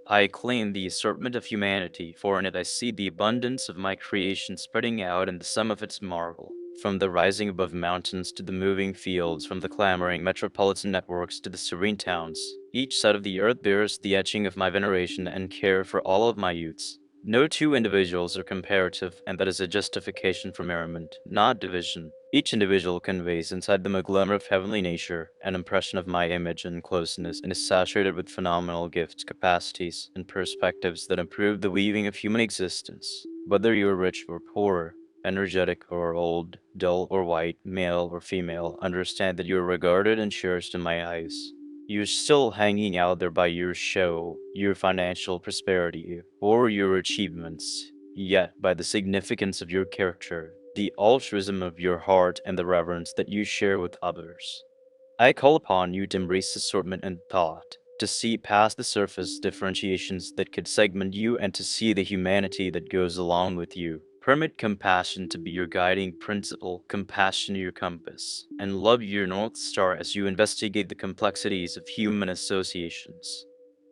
I claim the assortment of humanity, for in it I see the abundance of my creation spreading out in the sum of its marvel. From the rising above mountains to the moving fields, from the clamoring metropolitan networks to the serene towns, each side of the earth bears the etching of my veneration and care for all of my youths. No two individuals are comparative, and that is a justification for merriment, not division. Each individual conveys inside them a glimmer of heavenly nature, an impression of my image and closeness, and is saturated with phenomenal gifts, capacities, and perspectives that improve the weaving of human existence. Whether you are rich or poor, energetic or old, dull or white, male or female, understand that you are regarded and cherished in my eyes. You're still hanging out there by your show, your financial prosperity, or your achievements, yet by the significance of your character, the altruism of your heart, and the reverence that you share with others. I call upon you to embrace assortment and thought, to see past the surface differentiations that could segment you, and to see the humanity that goes along with you, Permit compassion to be your guiding principle, compassion your compass, and love your North Star as you investigate the complexities of human associations.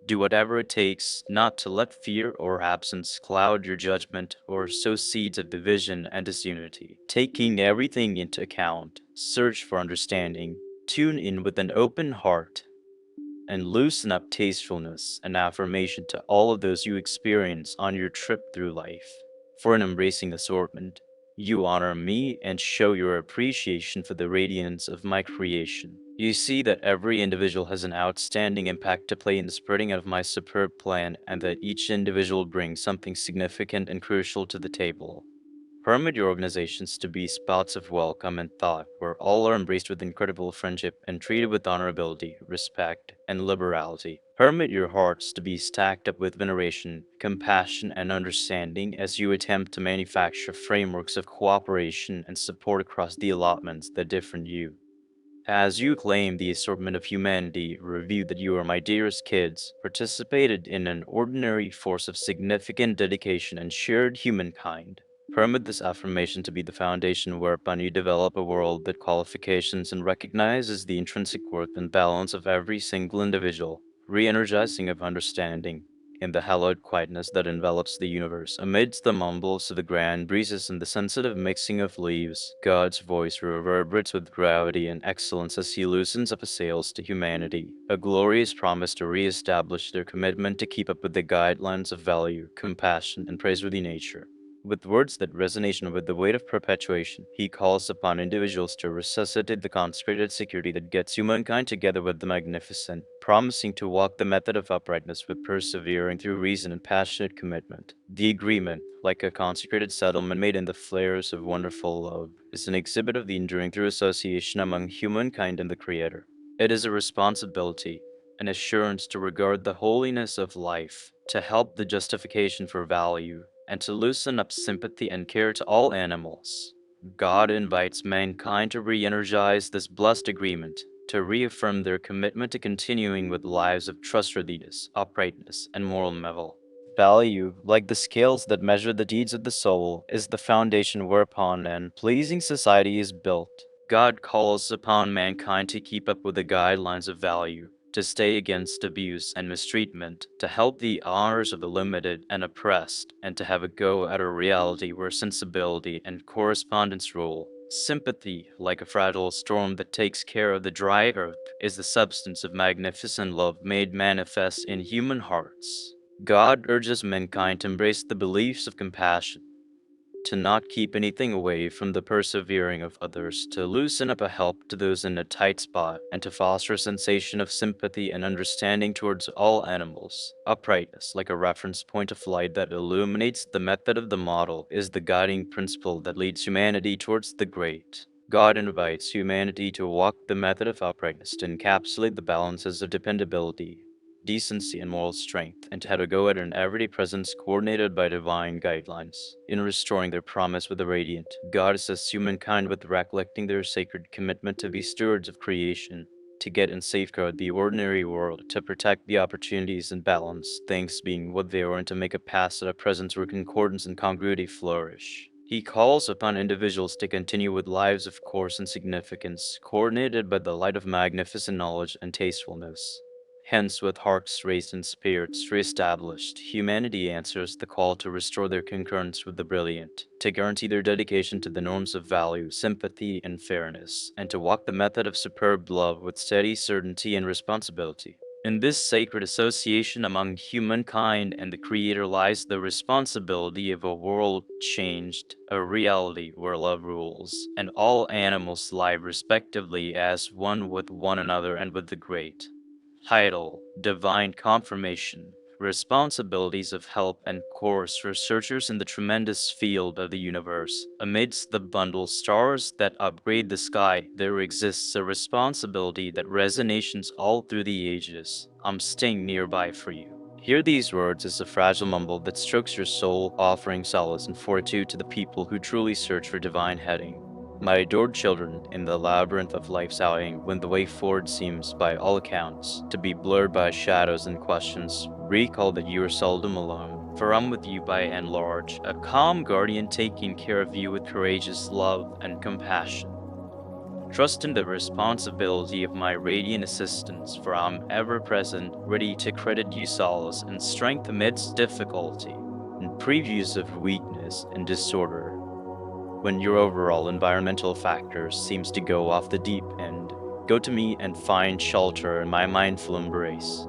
Do whatever it takes not to let fear or absence cloud your judgment or sow seeds of division and disunity. Taking everything into account, search for understanding, tune in with an open heart, and loosen up tastefulness and affirmation to all of those you experience on your trip through life. For in embracing assortment, you honor me and show your appreciation for the radiance of my creation. You see that every individual has an outstanding impact to play in the spreading of my superb plan, and that each individual brings something significant and crucial to the table. Permit your organizations to be spots of welcome and thought, where all are embraced with incredible friendship and treated with honorability, respect, and liberality. Permit your hearts to be stacked up with veneration, compassion, and understanding as you attempt to manufacture frameworks of cooperation and support across the allotments that different you. As you claim the assortment of humanity, review that you are my dearest kids, participated in an ordinary force of significant dedication and shared humankind. Permit this affirmation to be the foundation whereupon you develop a world that qualifications and recognizes the intrinsic worth and balance of every single individual, re-energizing of understanding, in the hallowed quietness that envelops the universe. Amidst the mumbles of the grand breezes and the sensitive mixing of leaves, God's voice reverberates with gravity and excellence as he loosens up his sails to humanity, a glorious promise to re-establish their commitment to keep up with the guidelines of value, compassion, and praiseworthy nature. With words that resonate with the weight of perpetuation, he calls upon individuals to resuscitate the consecrated security that gets humankind together with the magnificent, promising to walk the method of uprightness with persevering through reason and passionate commitment. The agreement, like a consecrated settlement made in the flares of wonderful love, is an exhibit of the enduring through association among humankind and the Creator. It is a responsibility, an assurance to regard the holiness of life, to help the justification for value, and to loosen up sympathy and care to all animals. God invites mankind to re energize this blessed agreement, to reaffirm their commitment to continuing with lives of trustworthiness, uprightness, and moral mettle. Value, like the scales that measure the deeds of the soul, is the foundation whereupon an pleasing society is built. God calls upon mankind to keep up with the guidelines of value, to stay against abuse and mistreatment, to help the honors of the limited and oppressed, and to have a go at a reality where sensibility and correspondence rule. Sympathy, like a fragile storm that takes care of the dry earth, is the substance of magnificent love made manifest in human hearts. God urges mankind to embrace the beliefs of compassion, to not keep anything away from the persevering of others, to loosen up a help to those in a tight spot, and to foster a sensation of sympathy and understanding towards all animals. Uprightness, like a reference point of light that illuminates the method of the model, is the guiding principle that leads humanity towards the great. God invites humanity to walk the method of uprightness, to encapsulate the balances of dependability, decency, and moral strength, and to have a go at an everyday presence coordinated by divine guidelines. In restoring their promise with the radiant, God assists humankind with recollecting their sacred commitment to be stewards of creation, to get and safeguard the ordinary world, to protect the opportunities and balance, things being what they are, and to make a pass at a presence where concordance and congruity flourish. He calls upon individuals to continue with lives of course and significance, coordinated by the light of magnificent knowledge and tastefulness. Hence, with hearts raised and spirits reestablished, humanity answers the call to restore their concurrence with the brilliant, to guarantee their dedication to the norms of value, sympathy, and fairness, and to walk the method of superb love with steady certainty and responsibility. In this sacred association among humankind and the Creator lies the responsibility of a world changed, a reality where love rules, and all animals live respectively as one with one another and with the great. Title: Divine Confirmation. Responsibilities of help and course researchers in the tremendous field of the universe. Amidst the bundle stars that upgrade the sky, there exists a responsibility that resonates all through the ages. I'm staying nearby for you. Hear these words as a fragile mumble that strokes your soul, offering solace and fortitude to the people who truly search for divine heading. My adored children, in the labyrinth of life's outing, when the way forward seems, by all accounts, to be blurred by shadows and questions, recall that you are seldom alone. For I'm with you by and large, a calm guardian taking care of you with courageous love and compassion. Trust in the responsibility of my radiant assistance, for I'm ever present, ready to credit you solace and strength amidst difficulty, and previews of weakness and disorder. When your overall environmental factors seems to go off the deep end, go to me and find shelter in my mindful embrace.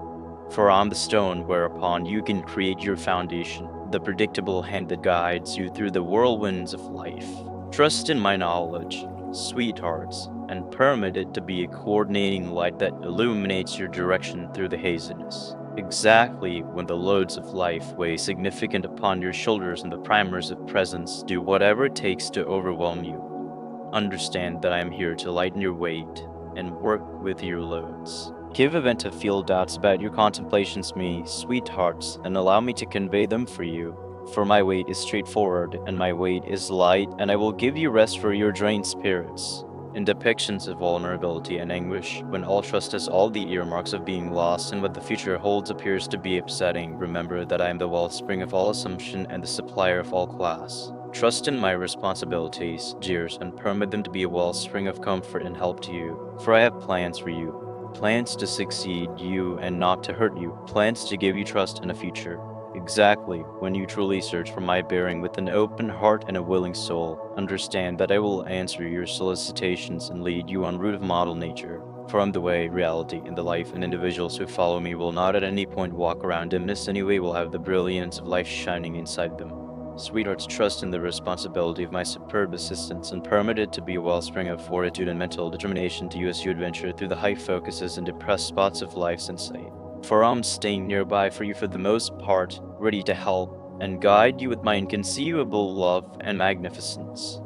For I'm the stone whereupon you can create your foundation, the predictable hand that guides you through the whirlwinds of life. Trust in my knowledge, sweethearts, and permit it to be a coordinating light that illuminates your direction through the haziness. Exactly when the loads of life weigh significant upon your shoulders and the primers of presence do whatever it takes to overwhelm you. Understand that I am here to lighten your weight and work with your loads. Give vent to feel doubts about your contemplations, me, sweethearts, and allow me to convey them for you. For my weight is straightforward, and my weight is light, and I will give you rest for your drained spirits. In depictions of vulnerability and anguish, when all trust has all the earmarks of being lost and what the future holds appears to be upsetting, remember that I am the wellspring of all assumption and the supplier of all class. Trust in my responsibilities, dears, and permit them to be a wellspring of comfort and help to you, for I have plans for you. Plans to succeed you and not to hurt you, plans to give you trust and a future. Exactly when you truly search for my bearing with an open heart and a willing soul, understand that I will answer your solicitations and lead you on route of model nature. For I'm the way, reality, and the life, and individuals who follow me will not at any point walk around dimness anyway, will have the brilliance of life shining inside them. Sweethearts, trust in the responsibility of my superb assistance and permit it to be a wellspring of fortitude and mental determination to use you adventure through the high focuses and depressed spots of life's insight. For I'm staying nearby for you for the most part, ready to help and guide you with my inconceivable love and magnificence.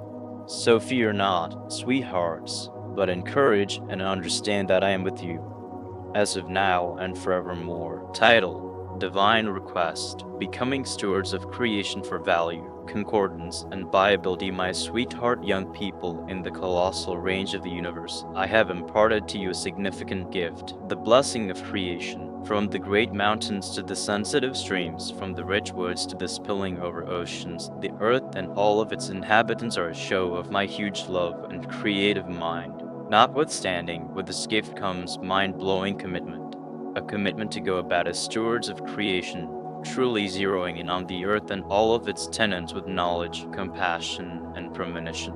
So fear not, sweethearts, but encourage and understand that I am with you, as of now and forevermore. Title: Divine Request, Becoming Stewards of Creation for Value, Concordance, and Viability. My sweetheart young people in the colossal range of the universe, I have imparted to you a significant gift, the blessing of creation. From the great mountains to the sensitive streams, from the rich woods to the spilling over oceans, the earth and all of its inhabitants are a show of my huge love and creative mind. Notwithstanding, with this gift comes mind-blowing commitment. A commitment to go about as stewards of creation, truly zeroing in on the earth and all of its tenants with knowledge, compassion, and premonition.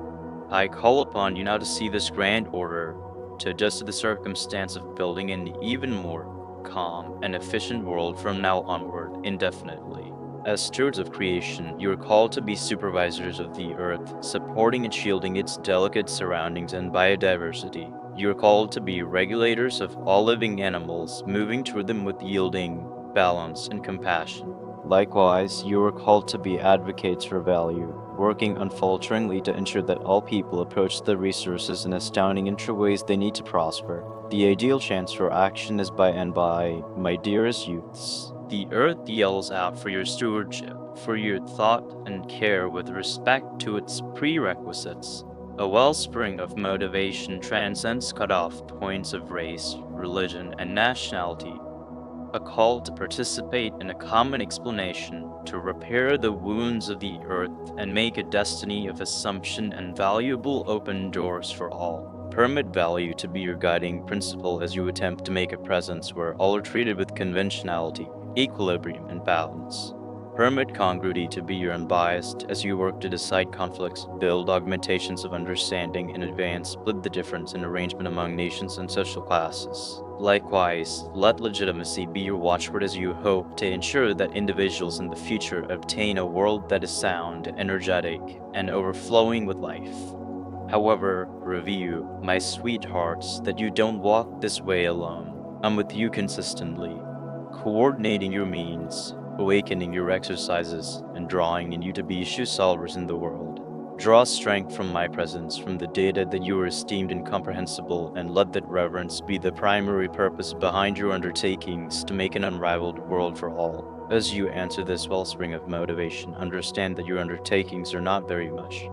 I call upon you now to see this grand order, to adjust to the circumstance of building an even more calm and efficient world from now onward, indefinitely. As stewards of creation, you are called to be supervisors of the earth, supporting and shielding its delicate surroundings and biodiversity. You are called to be regulators of all living animals, moving toward them with yielding, balance, and compassion. Likewise, you are called to be advocates for value, working unfalteringly to ensure that all people approach the resources in astounding intra ways they need to prosper. The ideal chance for action is by and by, my dearest youths. The earth yells out for your stewardship, for your thought and care with respect to its prerequisites. A wellspring of motivation transcends cutoff points of race, religion, and nationality. A call to participate in a common explanation, to repair the wounds of the earth and make a destiny of assumption and valuable open doors for all. Permit value to be your guiding principle as you attempt to make a presence where all are treated with conventionality, equilibrium, and balance. Permit congruity to be your unbiased as you work to decide conflicts, build augmentations of understanding, and advance, split the difference in arrangement among nations and social classes. Likewise, let legitimacy be your watchword as you hope to ensure that individuals in the future obtain a world that is sound, energetic, and overflowing with life. However, review, my sweethearts, that you don't walk this way alone. I'm with you consistently, coordinating your means, awakening your exercises, and drawing in you to be issue solvers in the world. Draw strength from my presence, from the data that you are esteemed incomprehensible, and let that reverence be the primary purpose behind your undertakings to make an unrivaled world for all. As you answer this wellspring of motivation, understand that your undertakings are not very much.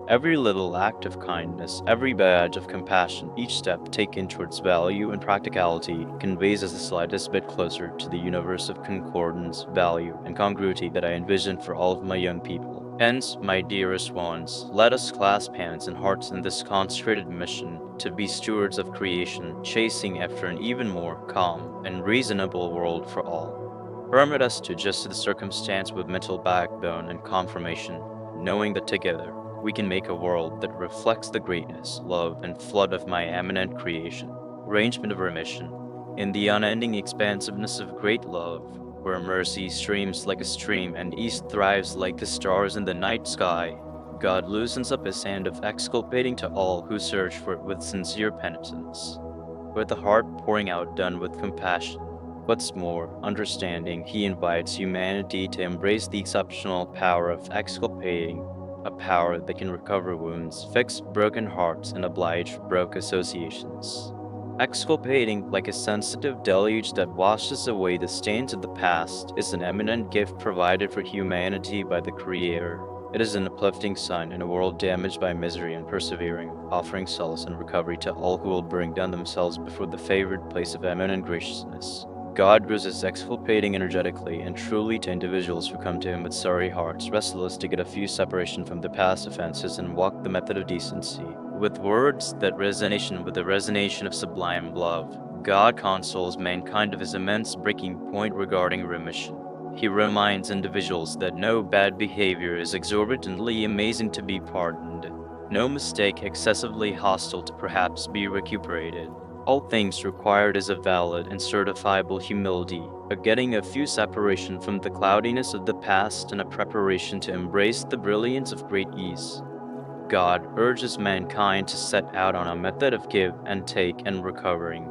Every little act of kindness, every badge of compassion, each step taken towards value and practicality conveys us the slightest bit closer to the universe of concordance, value, and congruity that I envision for all of my young people. Hence, my dearest ones, let us clasp hands and hearts in this consecrated mission to be stewards of creation, chasing after an even more calm and reasonable world for all. Permit us to adjust to the circumstance with mental backbone and confirmation, knowing that together we can make a world that reflects the greatness, love, and flood of my eminent creation. Arrangement of remission. In the unending expansiveness of great love, where mercy streams like a stream and ease thrives like the stars in the night sky, God loosens up his hand of exculpating to all who search for it with sincere penitence, with a heart pouring out done with compassion. What's more, understanding, he invites humanity to embrace the exceptional power of exculpating, a power that can recover wounds, fix broken hearts, and oblige broke associations. Exculpating, like a sensitive deluge that washes away the stains of the past, is an eminent gift provided for humanity by the Creator. It is an uplifting sign in a world damaged by misery and persevering, offering solace and recovery to all who will bring down themselves before the favored place of eminent graciousness. God resists exculpating energetically and truly to individuals who come to him with sorry hearts, restless to get a few separation from their past offenses and walk the method of decency. With words that resonation with the resonation of sublime love, God consoles mankind of his immense breaking point regarding remission. He reminds individuals that no bad behavior is exorbitantly amazing to be pardoned, no mistake excessively hostile to perhaps be recuperated. All things required is a valid and certifiable humility, a getting a few separation from the cloudiness of the past and a preparation to embrace the brilliance of great ease. God urges mankind to set out on a method of give and take and recovering,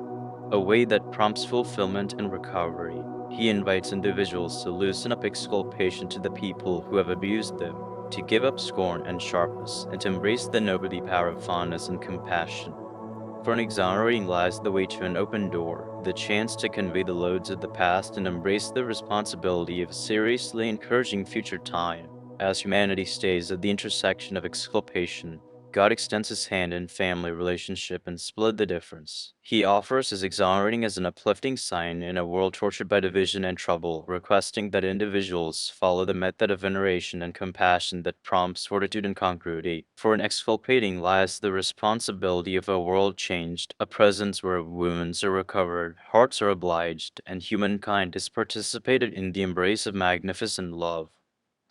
a way that prompts fulfillment and recovery. He invites individuals to loosen up exculpation to the people who have abused them, to give up scorn and sharpness, and to embrace the nobility power of fondness and compassion. For an exonerating lies the way to an open door, the chance to convey the loads of the past and embrace the responsibility of seriously encouraging future time. As humanity stays at the intersection of exculpation, God extends his hand in family relationship and split the difference. He offers his exonerating as an uplifting sign in a world tortured by division and trouble, requesting that individuals follow the method of veneration and compassion that prompts fortitude and congruity. For in exculpating lies the responsibility of a world changed, a presence where wounds are recovered, hearts are obliged, and humankind is participated in the embrace of magnificent love.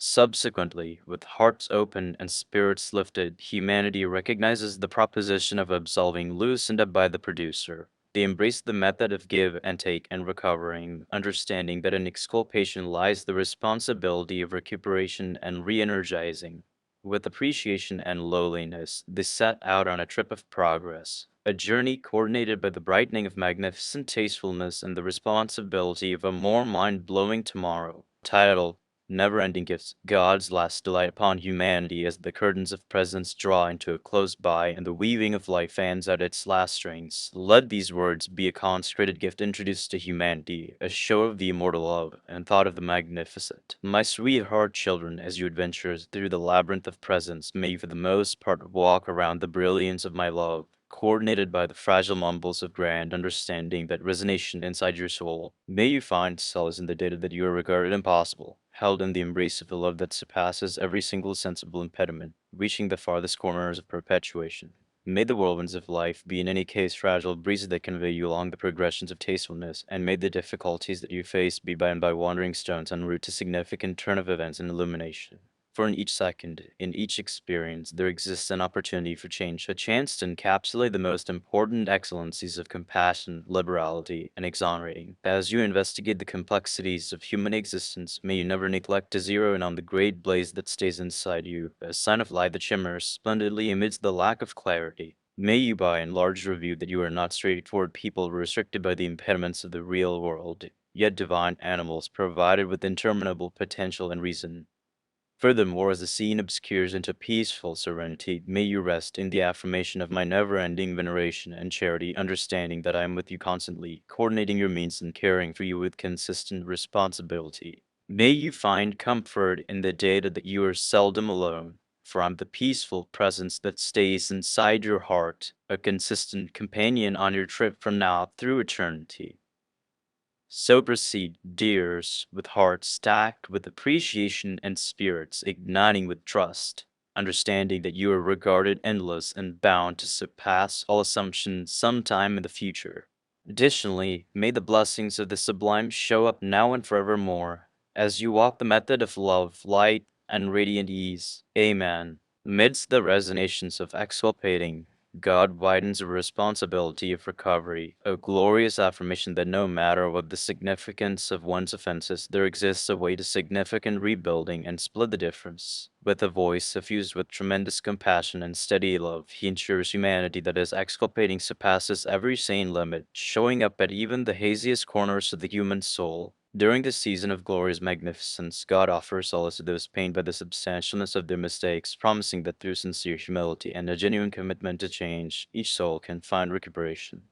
Subsequently, with hearts open and spirits lifted, humanity recognizes the proposition of absolving loosened up by the producer. They embrace the method of give and take and recovering, understanding that in exculpation lies the responsibility of recuperation and re energizing. With appreciation and lowliness, they set out on a trip of progress, a journey coordinated by the brightening of magnificent tastefulness and the responsibility of a more mind blowing tomorrow. Title: Never-ending gifts, God's last delight upon humanity as the curtains of presence draw into a close by and the weaving of life fans out its last strings. Let these words be a consecrated gift introduced to humanity, a show of the immortal love and thought of the magnificent. My sweetheart children, as you adventure through the labyrinth of presence, may you for the most part walk around the brilliance of my love, coordinated by the fragile mumbles of grand understanding that resonation inside your soul. May you find solace in the data that you are regarded impossible, held in the embrace of a love that surpasses every single sensible impediment, reaching the farthest corners of perpetuation. May the whirlwinds of life be in any case fragile breezes that convey you along the progressions of tastefulness, and may the difficulties that you face be by and by wandering stones en route to significant turn of events and illumination. For in each second, in each experience, there exists an opportunity for change, a chance to encapsulate the most important excellencies of compassion, liberality, and exonerating. As you investigate the complexities of human existence, may you never neglect to zero in on the great blaze that stays inside you, a sign of light that shimmers splendidly amidst the lack of clarity. May you by and large review that you are not straightforward people restricted by the impediments of the real world, yet divine animals provided with interminable potential and reason. Furthermore, as the scene obscures into peaceful serenity, may you rest in the affirmation of my never-ending veneration and charity, understanding that I am with you constantly, coordinating your means and caring for you with consistent responsibility. May you find comfort in the data that you are seldom alone, for I'm the peaceful presence that stays inside your heart, a consistent companion on your trip from now through eternity. So proceed, dears, with hearts stacked with appreciation and spirits igniting with trust, understanding that you are regarded endless and bound to surpass all assumptions sometime in the future. Additionally, may the blessings of the sublime show up now and forevermore as you walk the method of love, light, and radiant ease. Amen. Amidst the resonations of exculpating, God widens the responsibility of recovery, a glorious affirmation that no matter what the significance of one's offenses, there exists a way to significant rebuilding and split the difference. With a voice suffused with tremendous compassion and steady love, he ensures humanity that his exculpating surpasses every sane limit, showing up at even the haziest corners of the human soul. During this season of glorious magnificence, God offers solace to those pained by the substantialness of their mistakes, promising that through sincere humility and a genuine commitment to change, each soul can find recuperation.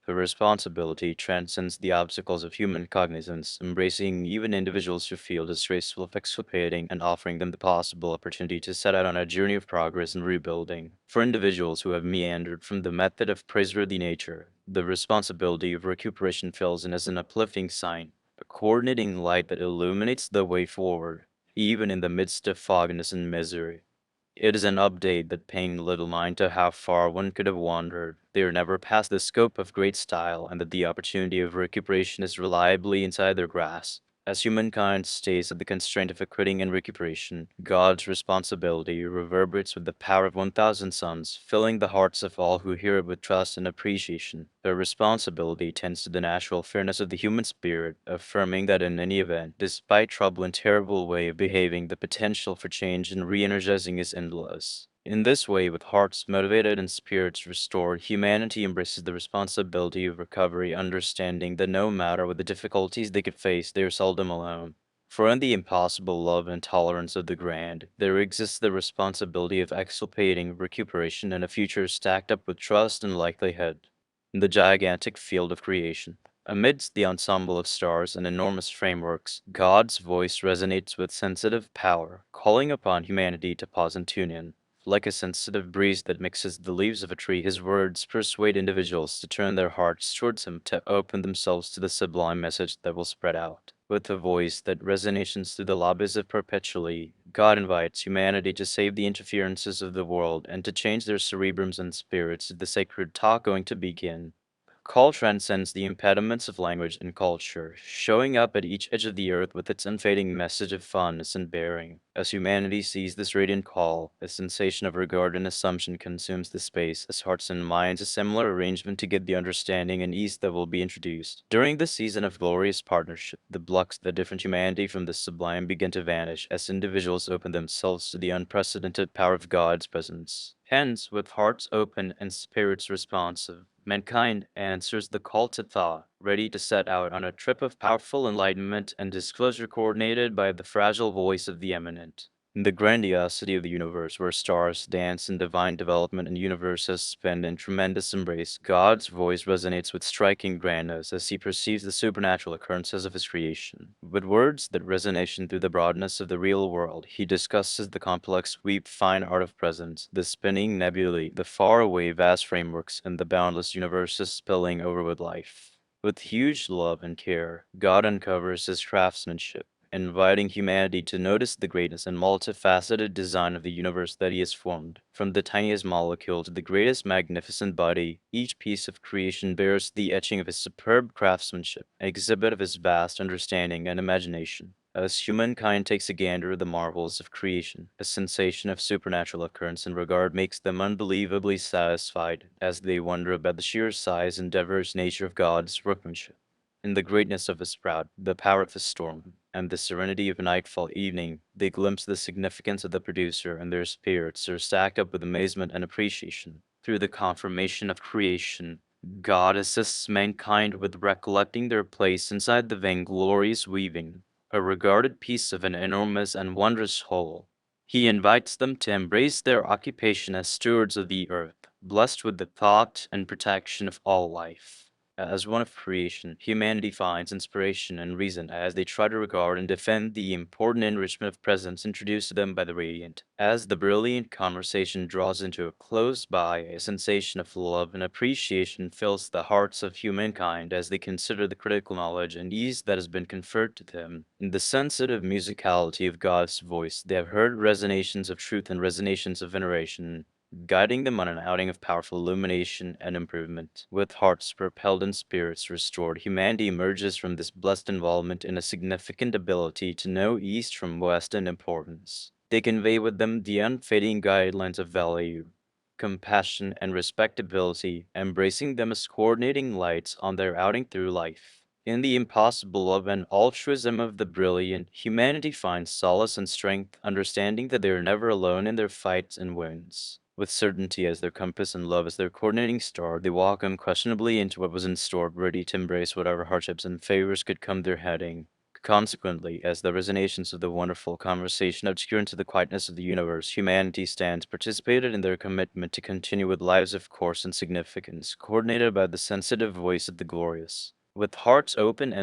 The responsibility transcends the obstacles of human cognizance, embracing even individuals who feel disgraceful of exculpating and offering them the possible opportunity to set out on a journey of progress and rebuilding. For individuals who have meandered from the method of praiseworthy nature, the responsibility of recuperation fills in as an uplifting sign, a coordinating light that illuminates the way forward, even in the midst of fogginess and misery. It is an update that paying little mind to how far one could have wandered. They are never past the scope of great style, and that the opportunity of recuperation is reliably inside their grasp. As humankind stays at the constraint of acquitting and recuperation, God's responsibility reverberates with the power of 1,000 suns, filling the hearts of all who hear it with trust and appreciation. Their responsibility tends to the natural fairness of the human spirit, affirming that in any event, despite trouble and terrible way of behaving, the potential for change and re-energizing is endless. In this way, with hearts motivated and spirits restored, humanity embraces the responsibility of recovery, understanding that no matter what the difficulties they could face, they are seldom alone. For in the impossible love and tolerance of the grand, there exists the responsibility of exculpating recuperation and a future stacked up with trust and likelihood. In the gigantic field of creation, amidst the ensemble of stars and enormous frameworks, God's voice resonates with sensitive power, calling upon humanity to pause and tune in. Like a sensitive breeze that mixes the leaves of a tree, his words persuade individuals to turn their hearts towards him, to open themselves to the sublime message that will spread out. With a voice that resonates through the lobbies of perpetually, God invites humanity to save the interferences of the world and to change their cerebrums and spirits to the sacred talk going to begin. Call transcends the impediments of language and culture, showing up at each edge of the earth with its unfading message of fondness and bearing. As humanity sees this radiant call, a sensation of regard and assumption consumes the space, as hearts and minds a similar arrangement to get the understanding and ease that will be introduced. During this season of glorious partnership, the blocks that different humanity from the sublime begin to vanish as individuals open themselves to the unprecedented power of God's presence. Hence, with hearts open and spirits responsive, mankind answers the call to thaw, ready to set out on a trip of powerful enlightenment and disclosure coordinated by the fragile voice of the eminent. In the grandiosity of the universe, where stars dance in divine development and universes spend in tremendous embrace, God's voice resonates with striking grandness as he perceives the supernatural occurrences of his creation. With words that resonate through the broadness of the real world, he discusses the complex, sweep, fine art of presence, the spinning nebulae, the faraway vast frameworks, and the boundless universes spilling over with life. With huge love and care, God uncovers his craftsmanship, inviting humanity to notice the greatness and multifaceted design of the universe that he has formed. From the tiniest molecule to the greatest magnificent body, each piece of creation bears the etching of his superb craftsmanship, an exhibit of his vast understanding and imagination. As humankind takes a gander at the marvels of creation, a sensation of supernatural occurrence and regard makes them unbelievably satisfied as they wonder about the sheer size and diverse nature of God's workmanship. In the greatness of his sprout, the power of his storm, and the serenity of nightfall evening, they glimpse the significance of the producer, and their spirits are stacked up with amazement and appreciation. Through the confirmation of creation, God assists mankind with recollecting their place inside the vainglorious weaving, a regarded piece of an enormous and wondrous whole. He invites them to embrace their occupation as stewards of the earth, blessed with the thought and protection of all life. As one of creation, humanity finds inspiration and reason as they try to regard and defend the important enrichment of presence introduced to them by the radiant. As the brilliant conversation draws into a close by, a sensation of love and appreciation fills the hearts of humankind as they consider the critical knowledge and ease that has been conferred to them. In the sensitive musicality of God's voice, they have heard resonations of truth and resonations of veneration, guiding them on an outing of powerful illumination and improvement. With hearts propelled and spirits restored, humanity emerges from this blessed involvement in a significant ability to know East from West in importance. They convey with them the unfading guidelines of value, compassion, and respectability, embracing them as coordinating lights on their outing through life. In the impossible love and altruism of the brilliant, humanity finds solace and strength, understanding that they are never alone in their fights and wounds. With certainty as their compass and love as their coordinating star, they walk unquestionably into what was in store, ready to embrace whatever hardships and favors could come their heading. Consequently, as the resonations of the wonderful conversation obscure into the quietness of the universe, humanity stands participated in their commitment to continue with lives of course and significance, coordinated by the sensitive voice of the glorious. With hearts open and